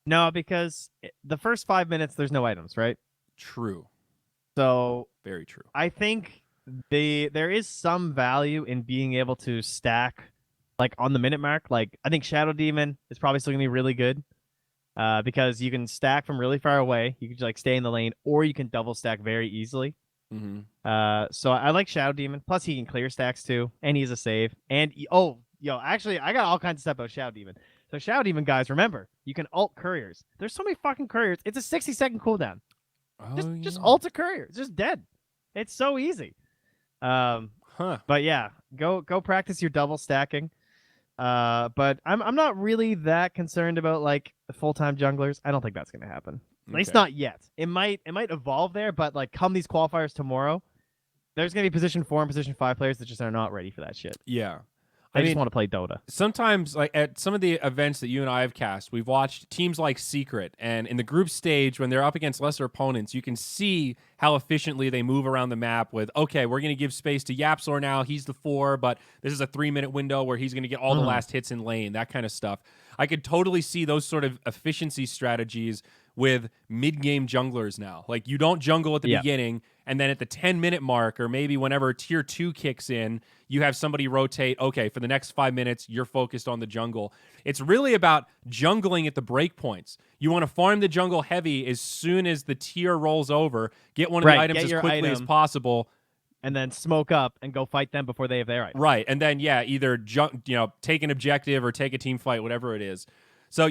No, because the first 5 minutes, there's no items, right? True. So very true. I think there is some value in being able to stack like on the minute mark. Like I think Shadow Demon is probably still gonna be really good because you can stack from really far away. You can just, like stay in the lane, or you can double stack very easily. So I like Shadow Demon. Plus he can clear stacks too, and he's a save. And actually I got all kinds of stuff about Shadow Demon. So Shadow Demon, guys, remember you can ult couriers. There's so many fucking couriers. It's a 60-second cooldown. Just ult a courier. It's just dead. It's so easy. But yeah, go practice your double stacking. But I'm not really that concerned about like full-time junglers. I don't think that's gonna happen. At least not yet. It might evolve there, but like come these qualifiers tomorrow, there's gonna be position 4 and position 5 players that just are not ready for that shit. Yeah. I just want to play Dota. Sometimes, like at some of the events that you and I have cast, we've watched teams like Secret, and in the group stage, when they're up against lesser opponents, you can see how efficiently they move around the map with, okay, we're going to give space to Yapsor now. He's the 4, but this is a 3-minute window where he's going to get all the last hits in lane, that kind of stuff. I could totally see those sort of efficiency strategies with mid-game junglers now. Like, you don't jungle at the beginning, and then at the 10-minute mark, or maybe whenever tier 2 kicks in, you have somebody rotate, okay, for the next 5 minutes, you're focused on the jungle. It's really about jungling at the breakpoints. You want to farm the jungle heavy as soon as the tier rolls over, get one of the items as quickly as possible, and then smoke up and go fight them before they have their item. Right, and then, either take an objective or take a team fight, whatever it is. So,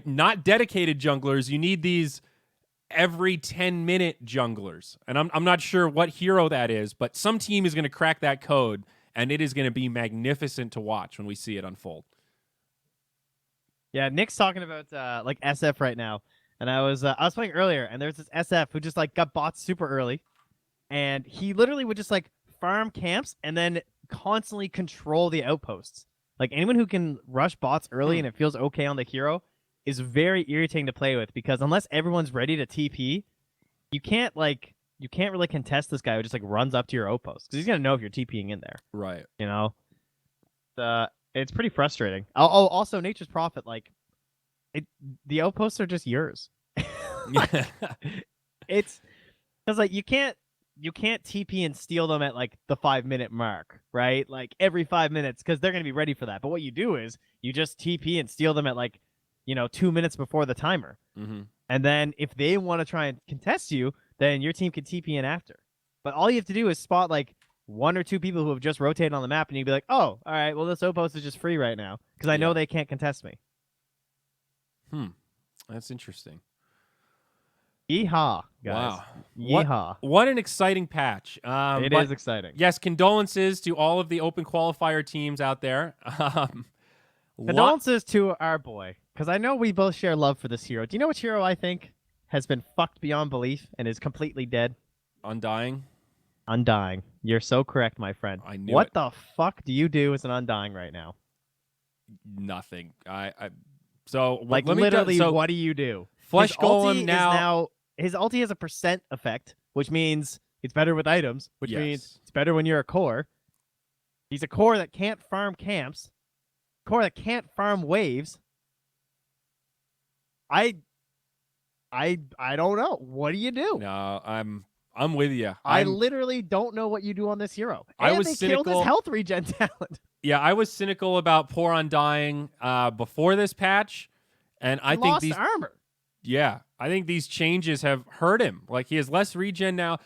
not dedicated junglers. You need these every 10-minute junglers. And I'm not sure what hero that is, but some team is going to crack that code, and it is going to be magnificent to watch when we see it unfold. Yeah, Nick's talking about like SF right now, and I was playing earlier, and there's this SF who just like got bots super early, and he literally would just like farm camps and then constantly control the outposts. Like anyone who can rush bots early and it feels okay on the hero is very irritating to play with, because unless everyone's ready to TP, you can't really contest this guy who just like runs up to your outpost, because he's gonna know if you're TPing in there. Right. You know, it's pretty frustrating. Oh, also Nature's Prophet, like the outposts are just yours. It's because like you can't TP and steal them at like the 5-minute mark, right? Like every 5 minutes, because they're gonna be ready for that. But what you do is you just TP and steal them at like 2 minutes before the timer. And then if they want to try and contest you, then your team can TP in after. But all you have to do is spot like 1 or 2 people who have just rotated on the map, and you'd be like, oh, all right, well, this outpost is just free right now because I know they can't contest me. That's interesting. Yeehaw, guys. Wow. Yeehaw. What an exciting patch. It is exciting. Yes, condolences to all of the open qualifier teams out there. Condolences to our boy, because I know we both share love for this hero. Do you know which hero I think has been fucked beyond belief and is completely dead? Undying? Undying. You're so correct, my friend. I knew What the fuck do you do as an Undying right now? Nothing. So what do you do? Flesh Golem now. His ulti has a % effect, which means it's better with items, which means it's better when you're a core. He's a core that can't farm camps, core that can't farm waves. I don't know. What do you do? No, I'm with you. I literally don't know what you do on this hero. I and was they cynical. killed his health regen talent. Yeah, I was cynical about Poor Undying before this patch, and I think lost these armor. Yeah, I think these changes have hurt him. Like, he has less regen now.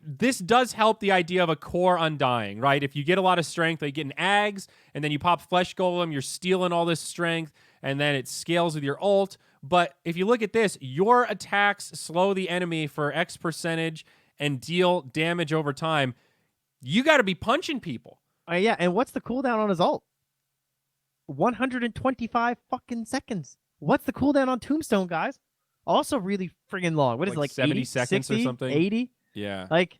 This does help the idea of a core Undying, right? If you get a lot of strength, like getting Ags, and then you pop Flesh Golem, you're stealing all this strength, and then it scales with your ult. But if you look at this, your attacks slow the enemy for X percentage and deal damage over time. You got to be punching people. Yeah, and what's the cooldown on his ult? 125 fucking seconds. What's the cooldown on Tombstone, guys? Also really friggin' long. What is it, like 70 80, seconds 60, or something? 80? Yeah. Like,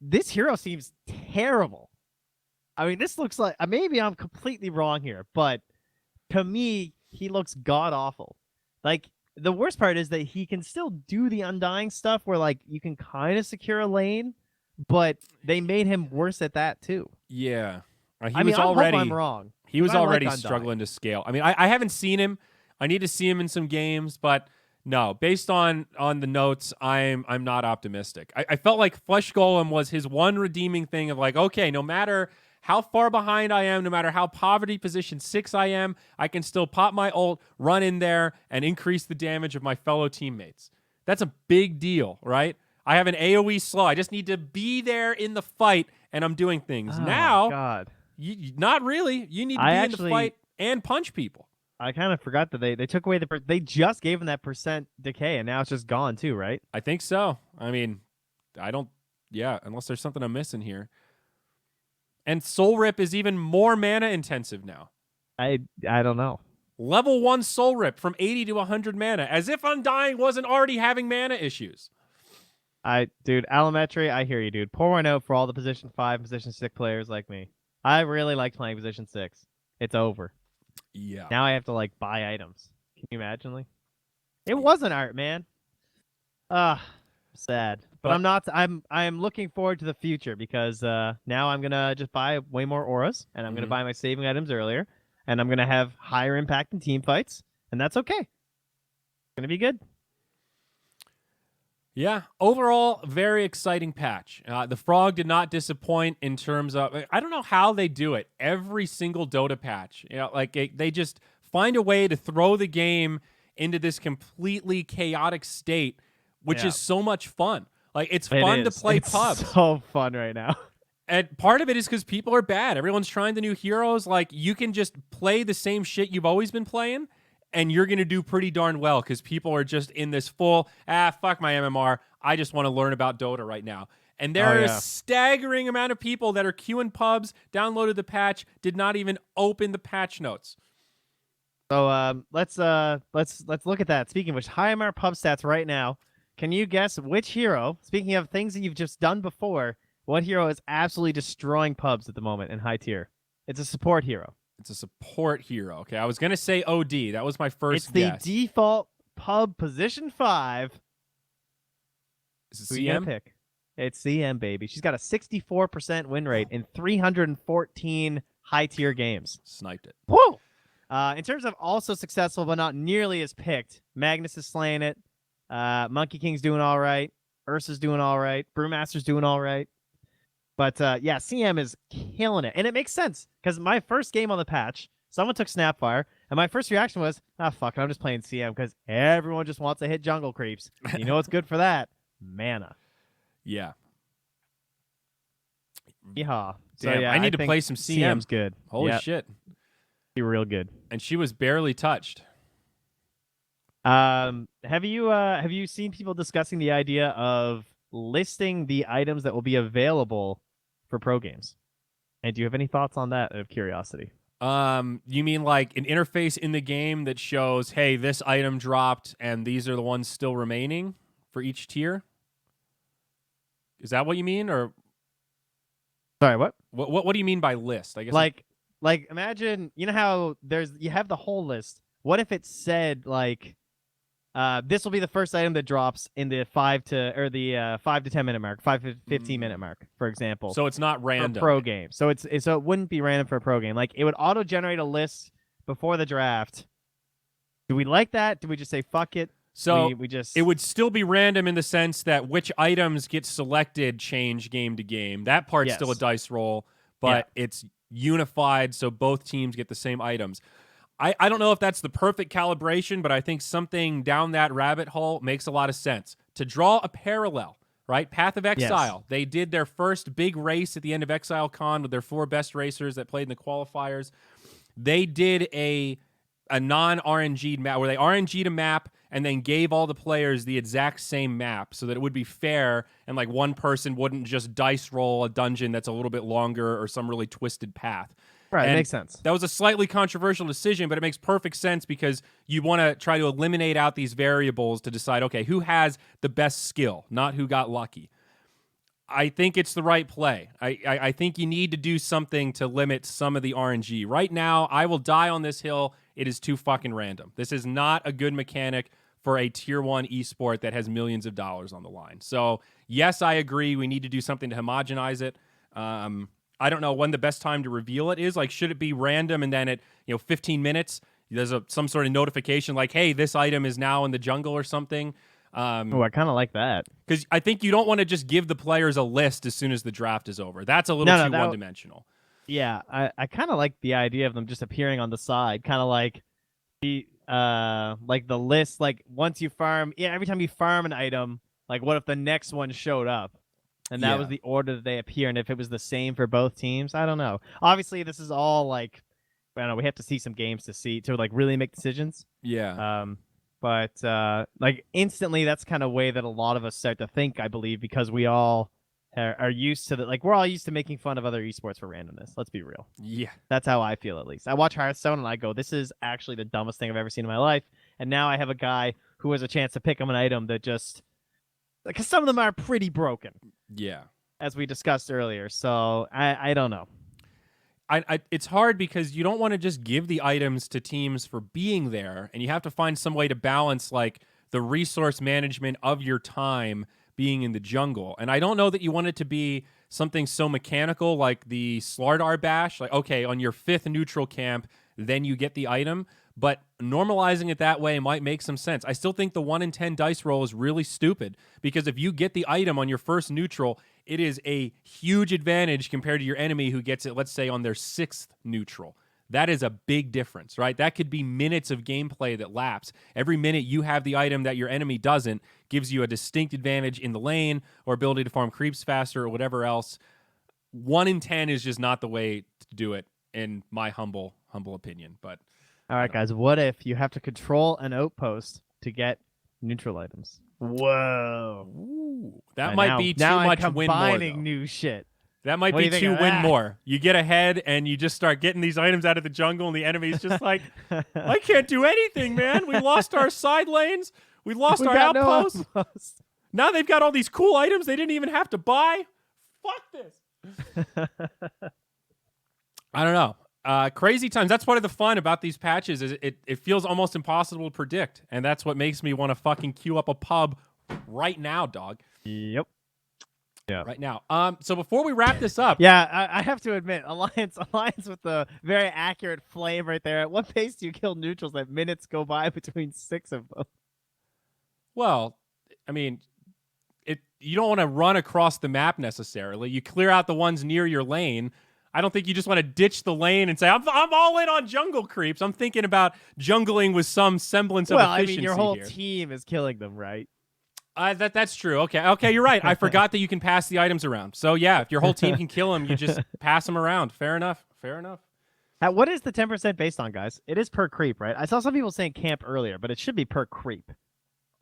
this hero seems terrible. I mean, this looks like, maybe I'm completely wrong here, but to me, he looks god-awful. Like, the worst part is that he can still do the Undying stuff where, like, you can kind of secure a lane, but they made him worse at that, too. Yeah. I mean, I hope I'm wrong. He was already like struggling to scale. I mean, I haven't seen him. I need to see him in some games, but no, based on the notes, I'm not optimistic. I felt like Flesh Golem was his one redeeming thing of like, okay, no matter how far behind I am, no matter how poverty position 6 I am, I can still pop my ult, run in there, and increase the damage of my fellow teammates. That's a big deal, right? I have an AoE slow. I just need to be there in the fight, and I'm doing things. Oh, now, God. Not really. You need to be in the fight and punch people. I kind of forgot that they took away they just gave him that percent decay, and now it's just gone too, right? I think so. I mean, unless there's something I'm missing here. And Soul Rip is even more mana intensive now. I don't know. Level 1 Soul Rip from 80 to 100 mana, as if Undying wasn't already having mana issues. Dude, Allometry, I hear you, dude. Pour one out for all the position 5, position 6 players like me. I really like playing position 6. It's over. Yeah. Now I have to, like, buy items. Can you imagine? Like, it wasn't art, man. Sad. But I'm looking forward to the future because now I'm going to just buy way more auras, and I'm going to buy my saving items earlier, and I'm going to have higher impact in team fights, and that's okay. It's going to be good. Yeah, overall, very exciting patch. The Frog did not disappoint in terms of, I don't know how they do it. Every single Dota patch, like they just find a way to throw the game into this completely chaotic state, which is so much fun. Like, it's fun to play pubs. It's so fun right now. And part of it is because people are bad. Everyone's trying the new heroes. Like, you can just play the same shit you've always been playing, and you're going to do pretty darn well because people are just in this full, fuck my MMR. I just want to learn about Dota right now. And there is a staggering amount of people that are queuing pubs, downloaded the patch, did not even open the patch notes. So let's look at that. Speaking of which, high MR pub stats right now. Can you guess which hero, speaking of things that you've just done before, what hero is absolutely destroying pubs at the moment in high tier? It's a support hero. It's a support hero. Okay, I was going to say OD. That was my first guess. It's the default pub position 5. Is it CM? Pick? It's CM, baby. She's got a 64% win rate in 314 high-tier games. Sniped it. Whoa! In terms of also successful, but not nearly as picked, Magnus is slaying it. Monkey King's doing all right. Ursa's doing all right. Brewmaster's doing all right. But, yeah, CM is killing it. And it makes sense, because my first game on the patch, someone took Snapfire, and my first reaction was, fuck it, I'm just playing CM, because everyone just wants to hit jungle creeps. You know what's good for that? Mana. Yeah. Yeehaw. Damn, So, yeah, I need to play some CM. CM's good. Holy shit. Be real good. And she was barely touched. Have you seen people discussing the idea of listing the items that will be available for pro games? And do you have any thoughts on that, out of curiosity? You mean like an interface in the game that shows, hey, this item dropped and these are the ones still remaining for each tier? Is that what you mean, or sorry, what? What do you mean by list? I guess like imagine, you know how you have the whole list. What if it said like this will be the first item that drops in the 5 to 10 minute mark, 5 to 15 minute mark, for example. So it's not random. For a pro game. So it wouldn't be random for a pro game. Like, it would auto generate a list before the draft. Do we like that? Do we just say fuck it? So it would still be random in the sense that which items get selected change game to game. That part's still a dice roll. but it's unified so both teams get the same items. I don't know if that's the perfect calibration, but I think something down that rabbit hole makes a lot of sense. To draw a parallel, right? Path of Exile. They did their first big race at the end of ExileCon with their 4 best racers that played in the qualifiers. They did a non-RNG'd map where they RNG'd a map and then gave all the players the exact same map so that it would be fair and like one person wouldn't just dice roll a dungeon that's a little bit longer or some really twisted path. Right, And makes sense. that was a slightly controversial decision, but it makes perfect sense because you want to try to eliminate out these variables to decide, okay, who has the best skill, not who got lucky. I think it's the right play. I think you need to do something to limit some of the RNG. Right now, I will die on this hill. It is too fucking random. This is not a good mechanic for a tier 1 esport that has millions of dollars on the line. So, yes, I agree. We need to do something to homogenize it. I don't know when the best time to reveal it is. Like, should it be random and then at 15 minutes there's some sort of notification like, hey, this item is now in the jungle or something? I kind of like that. Because I think you don't want to just give the players a list as soon as the draft is over. That's a little too one-dimensional. Yeah, I kind of like the idea of them just appearing on the side, kind of like the list. Like once you farm, every time you farm an item, like what if the next one showed up? And that was the order that they appear, and if it was the same for both teams, I don't know. Obviously, this is all like, I don't know. We have to see some games to like really make decisions. Yeah. But like instantly, that's kind of way that a lot of us start to think, I believe, because we all are used to we're all used to making fun of other esports for randomness. Let's be real. Yeah. That's how I feel, at least. I watch Hearthstone and I go, this is actually the dumbest thing I've ever seen in my life. And now I have a guy who has a chance to pick him an item that just, because some of them are pretty broken. Yeah. As we discussed earlier. So I don't know. It's hard because you don't want to just give the items to teams for being there, and you have to find some way to balance like the resource management of your time being in the jungle. And I don't know that you want it to be something so mechanical like the Slardar Bash, like, okay, on your 5th neutral camp, then you get the item. But normalizing it that way might make some sense. I still think the 1 in 10 dice roll is really stupid because if you get the item on your first neutral, it is a huge advantage compared to your enemy who gets it, let's say, on their 6th neutral. That is a big difference, right? That could be minutes of gameplay that lapse. Every minute you have the item that your enemy doesn't gives you a distinct advantage in the lane or ability to farm creeps faster or whatever else. 1 in 10 is just not the way to do it, in my humble opinion. But all right, guys, what if you have to control an outpost to get neutral items? Whoa. Ooh, that might be too much win more. Combining new shit. That might be too win more. You get ahead and you just start getting these items out of the jungle and the enemy's just like, I can't do anything, man. We lost our side lanes. We lost our outposts. No. Now they've got all these cool items they didn't even have to buy. Fuck this. I don't know. Crazy times. That's part of the fun about these patches is it feels almost impossible to predict, and that's what makes me want to fucking queue up a pub right now, dog. Yep. Yeah. Right now. So before we wrap this up, I have to admit, Alliance with the very accurate flame right there. At what pace do you kill neutrals that minutes go by between 6 of them? Well, I mean, you don't want to run across the map necessarily. You clear out the ones near your lane. I don't think you just want to ditch the lane and say, I'm all in on jungle creeps. I'm thinking about jungling with some semblance of efficiency. Well, I mean, your whole team is killing them, right? That's true. Okay, you're right. I forgot that you can pass the items around. So, yeah, if your whole team can kill them, you just pass them around. Fair enough. What is the 10% based on, guys? It is per creep, right? I saw some people saying camp earlier, but it should be per creep.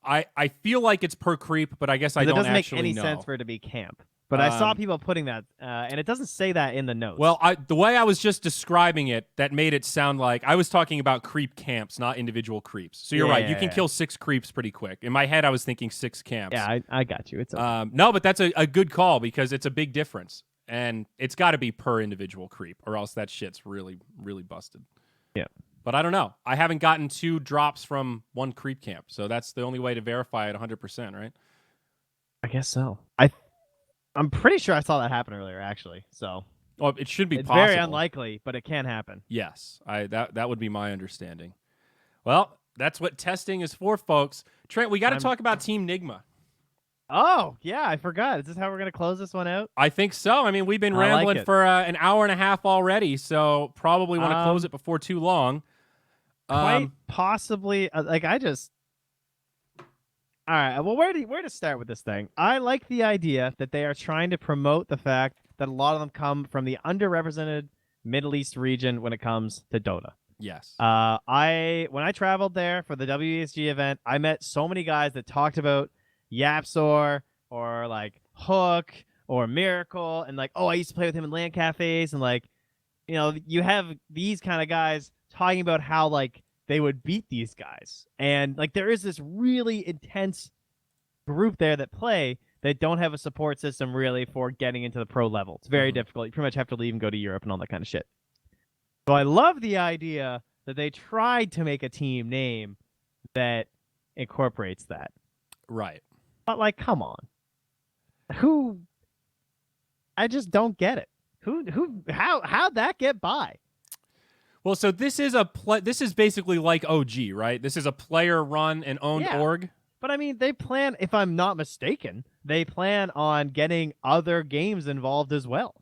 I feel like it's per creep, but I guess I don't actually know. It doesn't make any sense for it to be camp. But I saw people putting that, and it doesn't say that in the notes. Well, the way I was just describing it, that made it sound like I was talking about creep camps, not individual creeps. So you're right. You can kill 6 creeps pretty quick. In my head, I was thinking 6 camps. Yeah, I got you. It's okay. No, but that's a good call because it's a big difference. And it's got to be per individual creep, or else that shit's really, really busted. Yeah. But I don't know. I haven't gotten 2 drops from 1 creep camp, so that's the only way to verify it 100%, right? I guess so. I'm pretty sure I saw that happen earlier, actually. So, well, it should be it's possible. very unlikely, but it can happen. Yes, that would be my understanding. Well, that's what testing is for, folks. Trent, we got to talk about Team Nigma. Oh, yeah, I forgot. Is this how we're going to close this one out? I think so. I mean, we've been I like rambling it. for an hour and a half already, so probably want to close it before too long. Quite possibly. Like, I just. All right. Well, where to start with this thing? I like the idea that they are trying to promote the fact that a lot of them come from the underrepresented Middle East region when it comes to Dota. Yes. When I traveled there for the WESG event, I met so many guys that talked about Yapsor or like Hook or Miracle and like, oh, I used to play with him in LAN cafes, and like, you have these kind of guys talking about how like they would beat these guys, and like there is this really intense group there that play that don't have a support system really for getting into the pro level. It's very difficult. You pretty much have to leave and go to Europe and all that kind of shit. So I love the idea that they tried to make a team name that incorporates that. Right. But like, come on. I just don't get it. How'd that get by? Well, so this is basically like OG, right? This is a player run and owned org. But I mean, they plan, if I'm not mistaken, they plan on getting other games involved as well.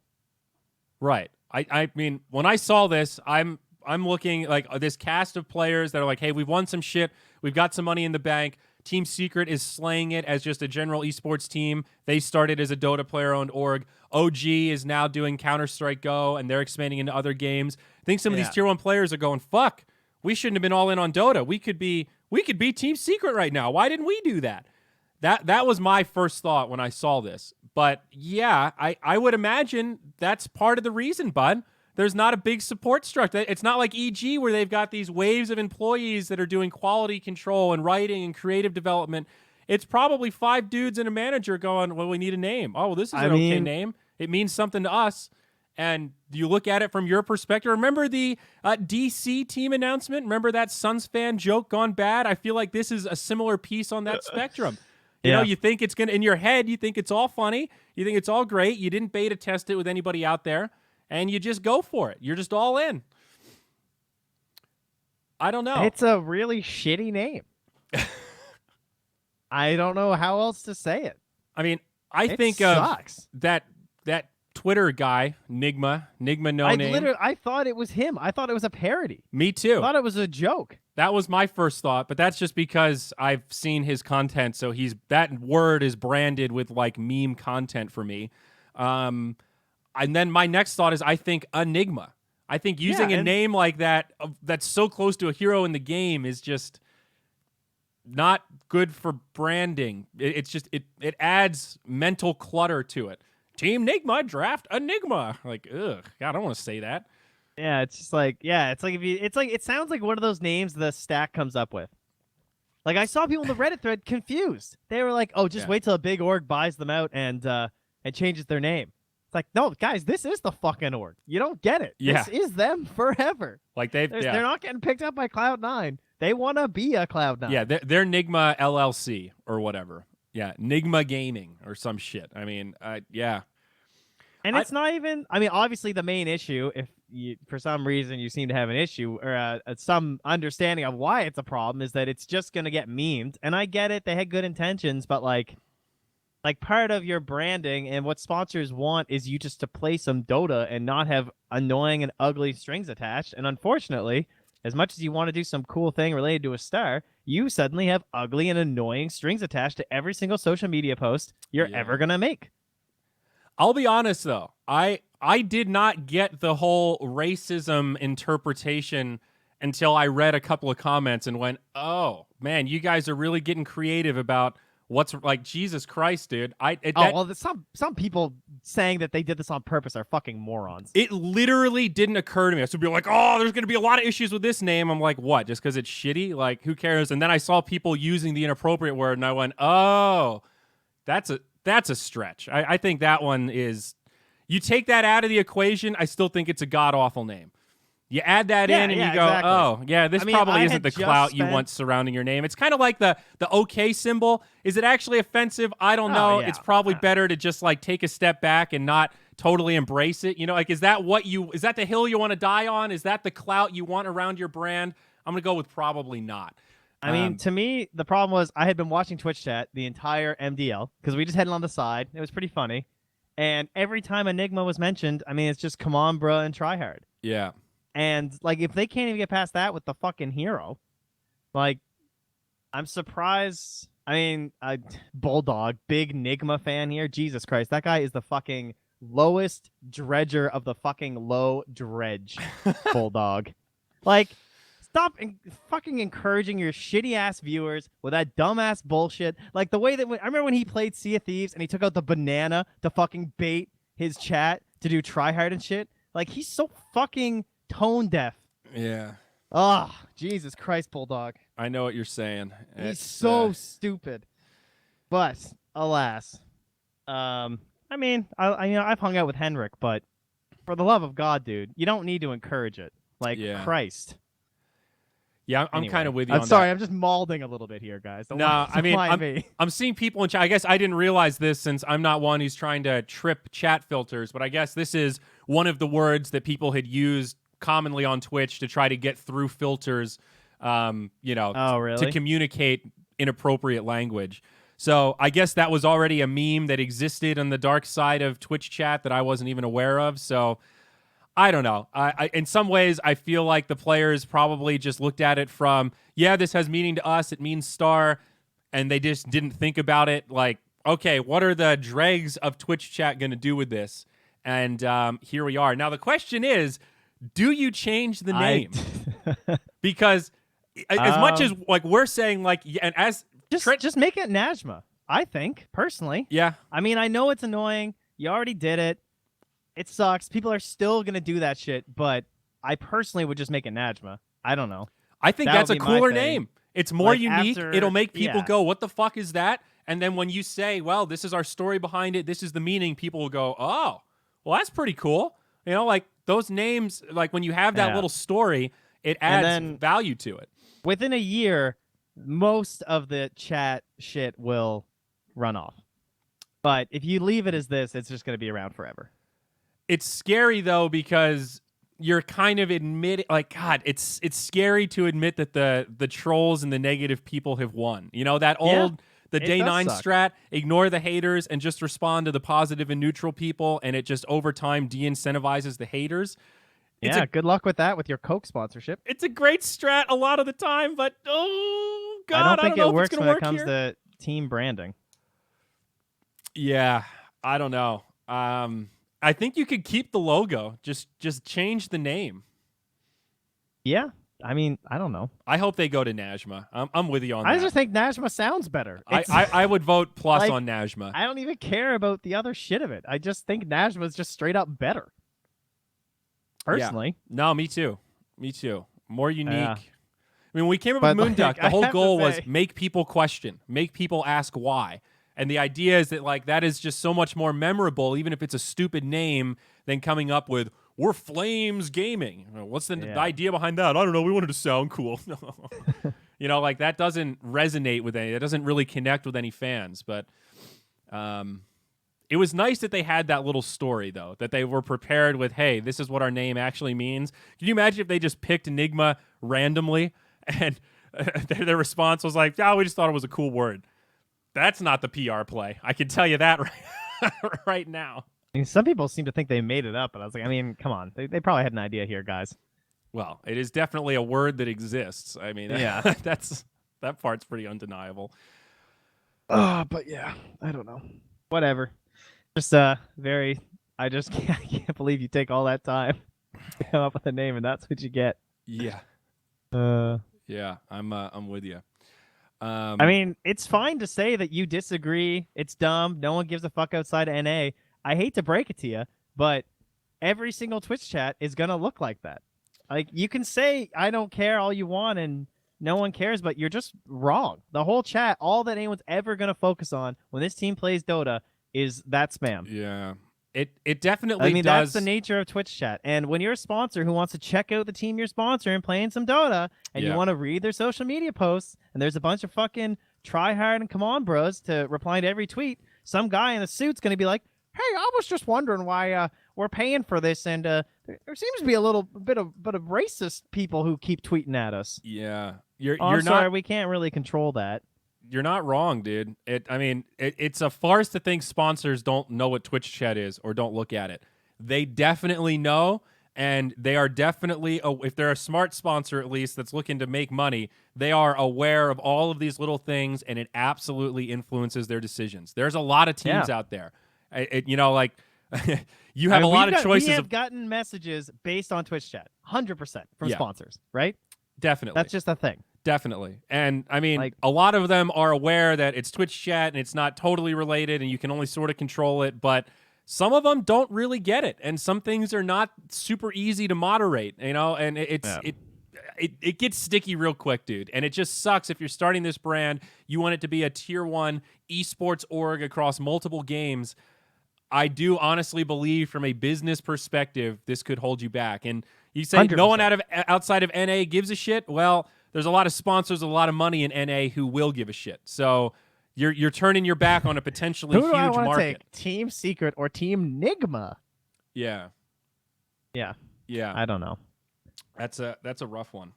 Right. I mean, when I saw this, I'm looking like this cast of players that are like, hey, we've won some shit. We've got some money in the bank. Team Secret is slaying it as just a general esports team. They started as a Dota player-owned org. OG is now doing Counter-Strike Go, and they're expanding into other games. I think some of these Tier 1 players are going, fuck, we shouldn't have been all in on Dota. We could be Team Secret right now. Why didn't we do that? That was my first thought when I saw this. But yeah, I would imagine that's part of the reason, bud. There's not a big support structure. It's not like EG where they've got these waves of employees that are doing quality control and writing and creative development. It's probably 5 dudes and a manager going, well, we need a name. Oh, well, this is an okay name. It means something to us. And you look at it from your perspective. Remember the DC team announcement? Remember that Suns fan joke gone bad? I feel like this is a similar piece on that spectrum. You know, you think it's going to, in your head, you think it's all funny. You think it's all great. You didn't beta test it with anybody out there. And you just go for it. You're just all in. I don't know. It's a really shitty name. I don't know how else to say it. I mean, I think sucks. Of that Twitter guy, Nigma No Name. I thought it was him. I thought it was a parody. Me too. I thought it was a joke. That was my first thought, but that's just because I've seen his content, so that word is branded with like meme content for me. And then my next thought is I think Enigma. I think using a name like that that's so close to a hero in the game is just not good for branding. It's just it adds mental clutter to it. Team Nigma draft Enigma. Like, ugh, God, I don't want to say that. Yeah, it's just like, it sounds like one of those names the stack comes up with. Like I saw people in the Reddit thread confused. They were like, "Oh, just wait till a big org buys them out and changes their name." It's like, no, guys, this is the fucking org. You don't get it. Yeah. This is them forever. Like they're not getting picked up by Cloud9. They want to be a Cloud9. Yeah, they're Nigma LLC or whatever. Yeah, Nigma Gaming or some shit. I mean, yeah. And it's not even, I mean, obviously the main issue, if you, for some reason you seem to have an issue or some understanding of why it's a problem, is that it's just going to get memed. And I get it. They had good intentions, but like part of your branding and what sponsors want is you just to play some Dota and not have annoying and ugly strings attached. And unfortunately, as much as you want to do some cool thing related to a star, you suddenly have ugly and annoying strings attached to every single social media post you're ever going to make. I'll be honest, though. I did not get the whole racism interpretation until I read a couple of comments and went, oh, man, you guys are really getting creative about what's like, Jesus Christ, dude. Some people saying that they did this on purpose are fucking morons. It literally didn't occur to me. I should be like, oh, there's going to be a lot of issues with this name. I'm like, what? Just because it's shitty? Like, who cares? And then I saw people using the inappropriate word, and I went, oh, that's a stretch. I think that one is, you take that out of the equation, I still think it's a god-awful name. You add that in and you go, exactly. Oh, yeah, this probably isn't the clout you want surrounding your name. It's kind of like the OK symbol. Is it actually offensive? I don't know. It's probably better to just like take a step back and not totally embrace it. You know, like, is that the hill you want to die on? Is that the clout you want around your brand? I'm going to go with probably not. I mean, to me, the problem was I had been watching Twitch chat the entire MDL because we just had it on the side. It was pretty funny. And every time Enigma was mentioned, I mean, it's just come on, bro, and try hard. Yeah. And like, if they can't even get past that with the fucking hero, like, I'm surprised. I mean, Bulldog, big Nigma fan here. Jesus Christ, that guy is the fucking lowest dredger of the fucking low dredge. Bulldog, like. Stop fucking encouraging your shitty ass viewers with that dumbass bullshit. Like the way that I remember when he played Sea of Thieves and he took out the banana to fucking bait his chat to do tryhard and shit. Like he's so fucking tone deaf. Yeah. Oh, Jesus Christ, Bulldog. I know what you're saying. He's so stupid. But alas, I mean, I've hung out with Henrik, but for the love of God, dude, you don't need to encourage it. Like Christ. Yeah, I'm anyway, kind of with you I'm on sorry, that. I'm just mauling a little bit here, guys. No, I mean, I'm seeing people in chat. I guess I didn't realize this since I'm not one who's trying to trip chat filters, but I guess this is one of the words that people had used commonly on Twitch to try to get through filters, to communicate inappropriate language. So I guess that was already a meme that existed on the dark side of Twitch chat that I wasn't even aware of. So I don't know. I in some ways, I feel like the players probably just looked at it from, this has meaning to us. It means star. And they just didn't think about it like, okay, what are the dregs of Twitch chat going to do with this? And here we are. Now, the question is, do you change the name? Because as much as like we're saying, like, and as just make it Najma, I think, personally. Yeah. I mean, I know it's annoying. You already did it. It sucks. People are still going to do that shit, but I personally would just make it Najma. I don't know. I think that's a cooler name. It's more unique. It'll make people go, what the fuck is that? And then when you say, well, this is our story behind it, this is the meaning, people will go, oh, well, that's pretty cool. You know, like those names, like when you have that little story, it adds value to it. Within a year, most of the chat shit will run off. But if you leave it as this, it's just going to be around forever. It's scary, though, because you're kind of admitting, like, God, it's scary to admit that the trolls and the negative people have won. You know, that old, the day 9 strat, ignore the haters and just respond to the positive and neutral people, and it just over time de-incentivizes the haters. Good luck with that with your Coke sponsorship. It's a great strat a lot of the time, but, oh, God, I don't think it works when it comes here. to team branding. Yeah, I don't know. I think you could keep the logo. Just change the name. Yeah. I mean, I don't know. I hope they go to Najma. I'm with you on that. I just think Najma sounds better. I would vote plus on Najma. I don't even care about the other shit of it. I just think Najma is just straight up better. Personally. Yeah. No, me too. Me too. More unique. Yeah. I mean, when we came up with Moonduck, the whole goal was make people question, make people ask why. And the idea is that, like, that is just so much more memorable, even if it's a stupid name, than coming up with, we're Flames Gaming. What's the idea behind that? I don't know. We wanted to sound cool. You know, like, that doesn't resonate with any, it doesn't really connect with any fans. But it was nice that they had that little story, though, that they were prepared with, hey, this is what our name actually means. Can you imagine if they just picked Nigma randomly and their response was like, we just thought it was a cool word? That's not the PR play. I can tell you that right now. I mean, some people seem to think they made it up, but I was like, I mean, come on. They probably had an idea here, guys. Well, it is definitely a word that exists. I mean, that part's pretty undeniable. But yeah, I don't know. Whatever. Just I just can't believe you take all that time to come up with a name, and that's what you get. Yeah. Yeah, I'm with you. I mean, it's fine to say that you disagree. It's dumb. No one gives a fuck outside of NA. I hate to break it to you, but every single Twitch chat is going to look like that. Like, you can say, I don't care all you want, and no one cares, but you're just wrong. The whole chat, all that anyone's ever going to focus on when this team plays Dota is that spam. Yeah. It definitely does. That's the nature of Twitch chat. And when you're a sponsor who wants to check out the team you're sponsoring playing some Dota, and you want to read their social media posts, and there's a bunch of fucking try hard and come on bros to reply to every tweet, some guy in a suit's going to be like, hey, I was just wondering why we're paying for this, and there seems to be a little bit of racist people who keep tweeting at us. Yeah. You're I'm you're sorry, not we can't really control that. you're not wrong, dude. It's a farce to think sponsors don't know what Twitch chat is or don't look at it. They definitely know, and they are definitely, if they're a smart sponsor at least that's looking to make money, they are aware of all of these little things, and it absolutely influences their decisions. There's a lot of teams out there. You have a lot of choices. We have gotten messages based on Twitch chat, 100% from sponsors, right? Definitely. That's just a thing. Definitely. And I mean, a lot of them are aware that it's Twitch chat and it's not totally related and you can only sort of control it, but some of them don't really get it. And some things are not super easy to moderate, and it gets sticky real quick, dude. And it just sucks if you're starting this brand, you want it to be a tier 1 esports org across multiple games. I do honestly believe from a business perspective, this could hold you back. And you say 100%. No one outside of NA gives a shit. Well, there's a lot of sponsors, a lot of money in NA who will give a shit. So you're turning your back on a potentially huge market. Who do I want to take? Team Secret or Team Nigma? Yeah. I don't know. That's a rough one.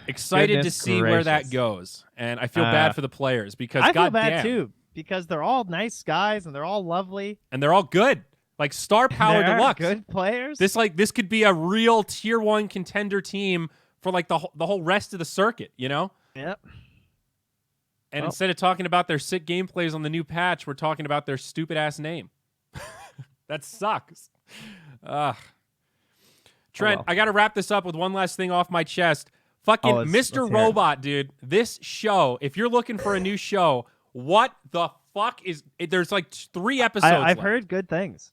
Excited to see where that goes, and I feel bad for the players because I feel bad too because they're all nice guys and they're all lovely and they're all good. Like star power deluxe, good players. This could be a real tier 1 contender team for like the whole rest of the circuit, Yep. And instead of talking about their sick gameplays on the new patch, we're talking about their stupid ass name. That sucks. Trent, I got to wrap this up with one last thing off my chest. Fucking Mr. Robot, dude. This show, if you're looking for a new show, what the fuck is it? There's like 3 episodes I've heard good things.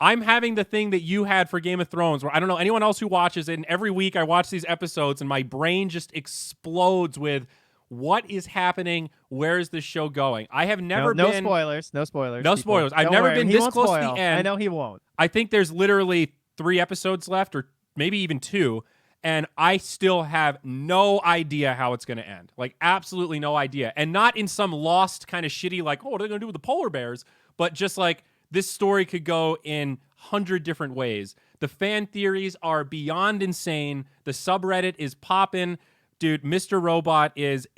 I'm having the thing that you had for Game of Thrones where I don't know anyone else who watches it, and every week I watch these episodes and my brain just explodes with what is happening? Where is this show going? I have never been... No spoilers. No spoilers. No spoilers. I've never been this close to the end. I know he won't. I think there's literally 3 episodes left, or maybe even 2, and I still have no idea how it's going to end. Like, absolutely no idea. And not in some lost kind of shitty, like, what are they going to do with the polar bears? But just like, this story could go in 100 different ways. The fan theories are beyond insane. The subreddit is popping. Dude, Mr. Robot is...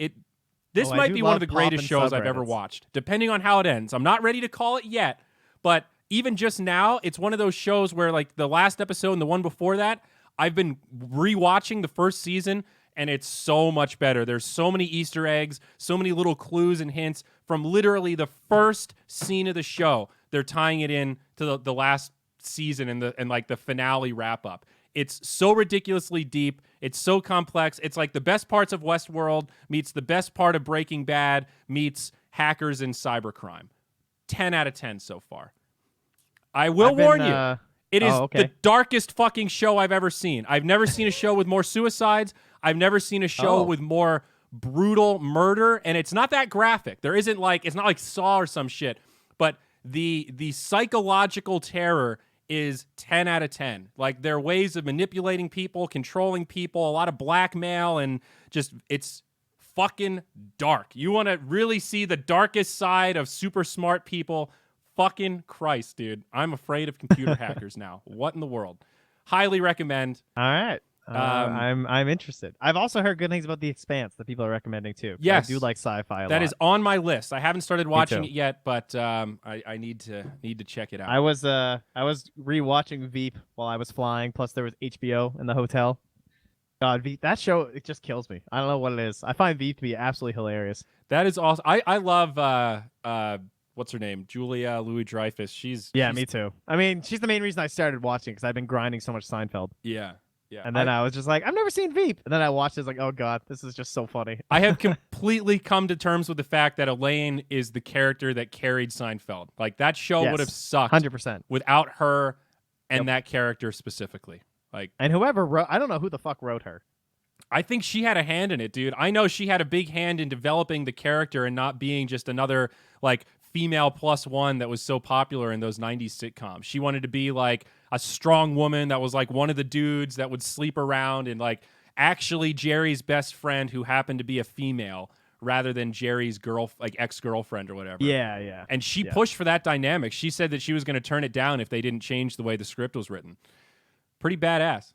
This might be one of the greatest shows I've ever watched, depending on how it ends. I'm not ready to call it yet, but even just now, it's one of those shows where, like, the last episode and the one before that, I've been rewatching the first season, and it's so much better. There's so many Easter eggs, so many little clues and hints from literally the first scene of the show. They're tying it in to the last season and like the finale wrap up. It's so ridiculously deep. It's so complex. It's like the best parts of Westworld meets the best part of Breaking Bad meets hackers and cybercrime. 10 out of 10 so far. I will warn you. It is the darkest fucking show I've ever seen. I've never seen a show with more suicides. I've never seen a show with more brutal murder, and it's not that graphic. There isn't like, it's not like Saw or some shit, but the psychological terror is 10 out of 10. Like, their ways of manipulating people, controlling people, a lot of blackmail, and just, it's fucking dark. You want to really see the darkest side of super smart people? Fucking Christ, dude. I'm afraid of computer hackers now. What in the world? Highly recommend. All right. I'm interested. I've also heard good things about The Expanse that people are recommending too. Yes, I do like sci-fi a lot. That is on my list. I haven't started watching it yet, but I need to check it out. I was rewatching Veep while I was flying. Plus, there was HBO in the hotel. God, Veep, that show, it just kills me. I don't know what it is. I find Veep to be absolutely hilarious. That is awesome. I love what's her name? Julia Louis-Dreyfus. She's me too. I mean, she's the main reason I started watching because I've been grinding so much Seinfeld. Yeah. And then I was just like, I've never seen Veep. And then I watched it, I was like, oh God, this is just so funny. I have completely come to terms with the fact that Elaine is the character that carried Seinfeld. Like, that show would have sucked 100% without her and that character specifically. Like, and whoever wrote, I don't know who the fuck wrote her. I think she had a hand in it, dude. I know she had a big hand in developing the character and not being just another, like, female +1 that was so popular in those 90s sitcoms. She wanted to be like a strong woman that was like one of the dudes that would sleep around and like actually Jerry's best friend who happened to be a female rather than Jerry's ex-girlfriend or whatever. Yeah. And she pushed for that dynamic. She said that she was going to turn it down if they didn't change the way the script was written. Pretty badass.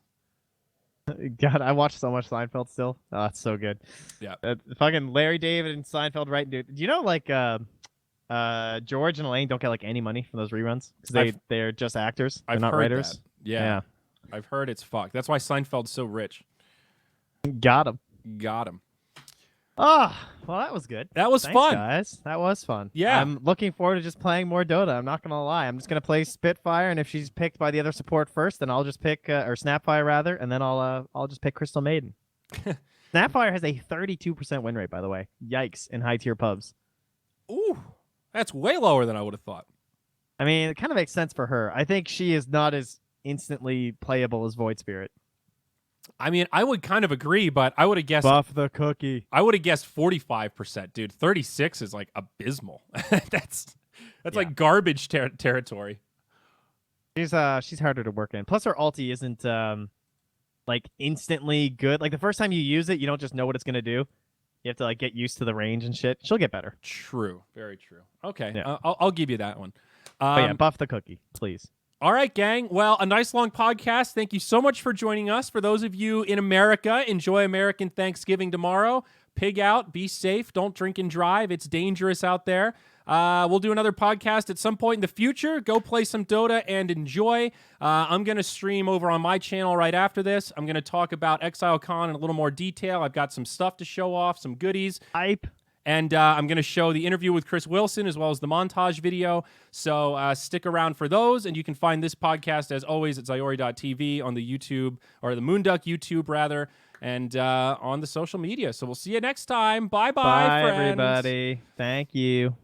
God, I watch so much Seinfeld still. Oh, it's so good. Yeah. Fucking Larry David and Seinfeld, right, dude? Do you know like George and Elaine don't get like any money from those reruns because they're just actors. They're I've not heard writers. that. Yeah. I've heard it's fucked. That's why Seinfeld's so rich. Got him. Got him. Oh, well, that was good. That was Thanks, fun, guys. That was fun. Yeah. I'm looking forward to just playing more Dota. I'm not gonna lie. I'm just gonna play Spitfire, and if she's picked by the other support first, then I'll just pick or Snapfire rather, and then I'll just pick Crystal Maiden. Snapfire has a 32% win rate, by the way. Yikes! In high tier pubs. Ooh, that's way lower than I would have thought. I mean, it kind of makes sense for her. I think she is not as instantly playable as Void Spirit. I mean, I would kind of agree, but I would have guessed Buff the cookie. I would have guessed 45%, dude. 36 is like abysmal. That's like garbage territory. She's harder to work in. Plus, her ulti isn't like instantly good. Like the first time you use it, you don't just know what it's gonna do. You have to like get used to the range and shit. She'll get better. True, very true. Okay, Yeah. I'll give you that one. But yeah, buff the cookie, please. All right, gang. Well, a nice long podcast. Thank you so much for joining us. For those of you in America, enjoy American Thanksgiving tomorrow. Pig out. Be safe. Don't drink and drive. It's dangerous out there. We'll do another podcast at some point in the future. Go play some Dota and enjoy. I'm going to stream over on my channel right after this. I'm going to talk about ExileCon in a little more detail. I've got some stuff to show off, some goodies. Hype. And I'm going to show the interview with Chris Wilson as well as the montage video. So stick around for those. And you can find this podcast, as always, at Zyori.tv on the YouTube, or the Moonduck YouTube, rather, and on the social media. So we'll see you next time. Bye-bye, Bye, friends. everybody. Thank you.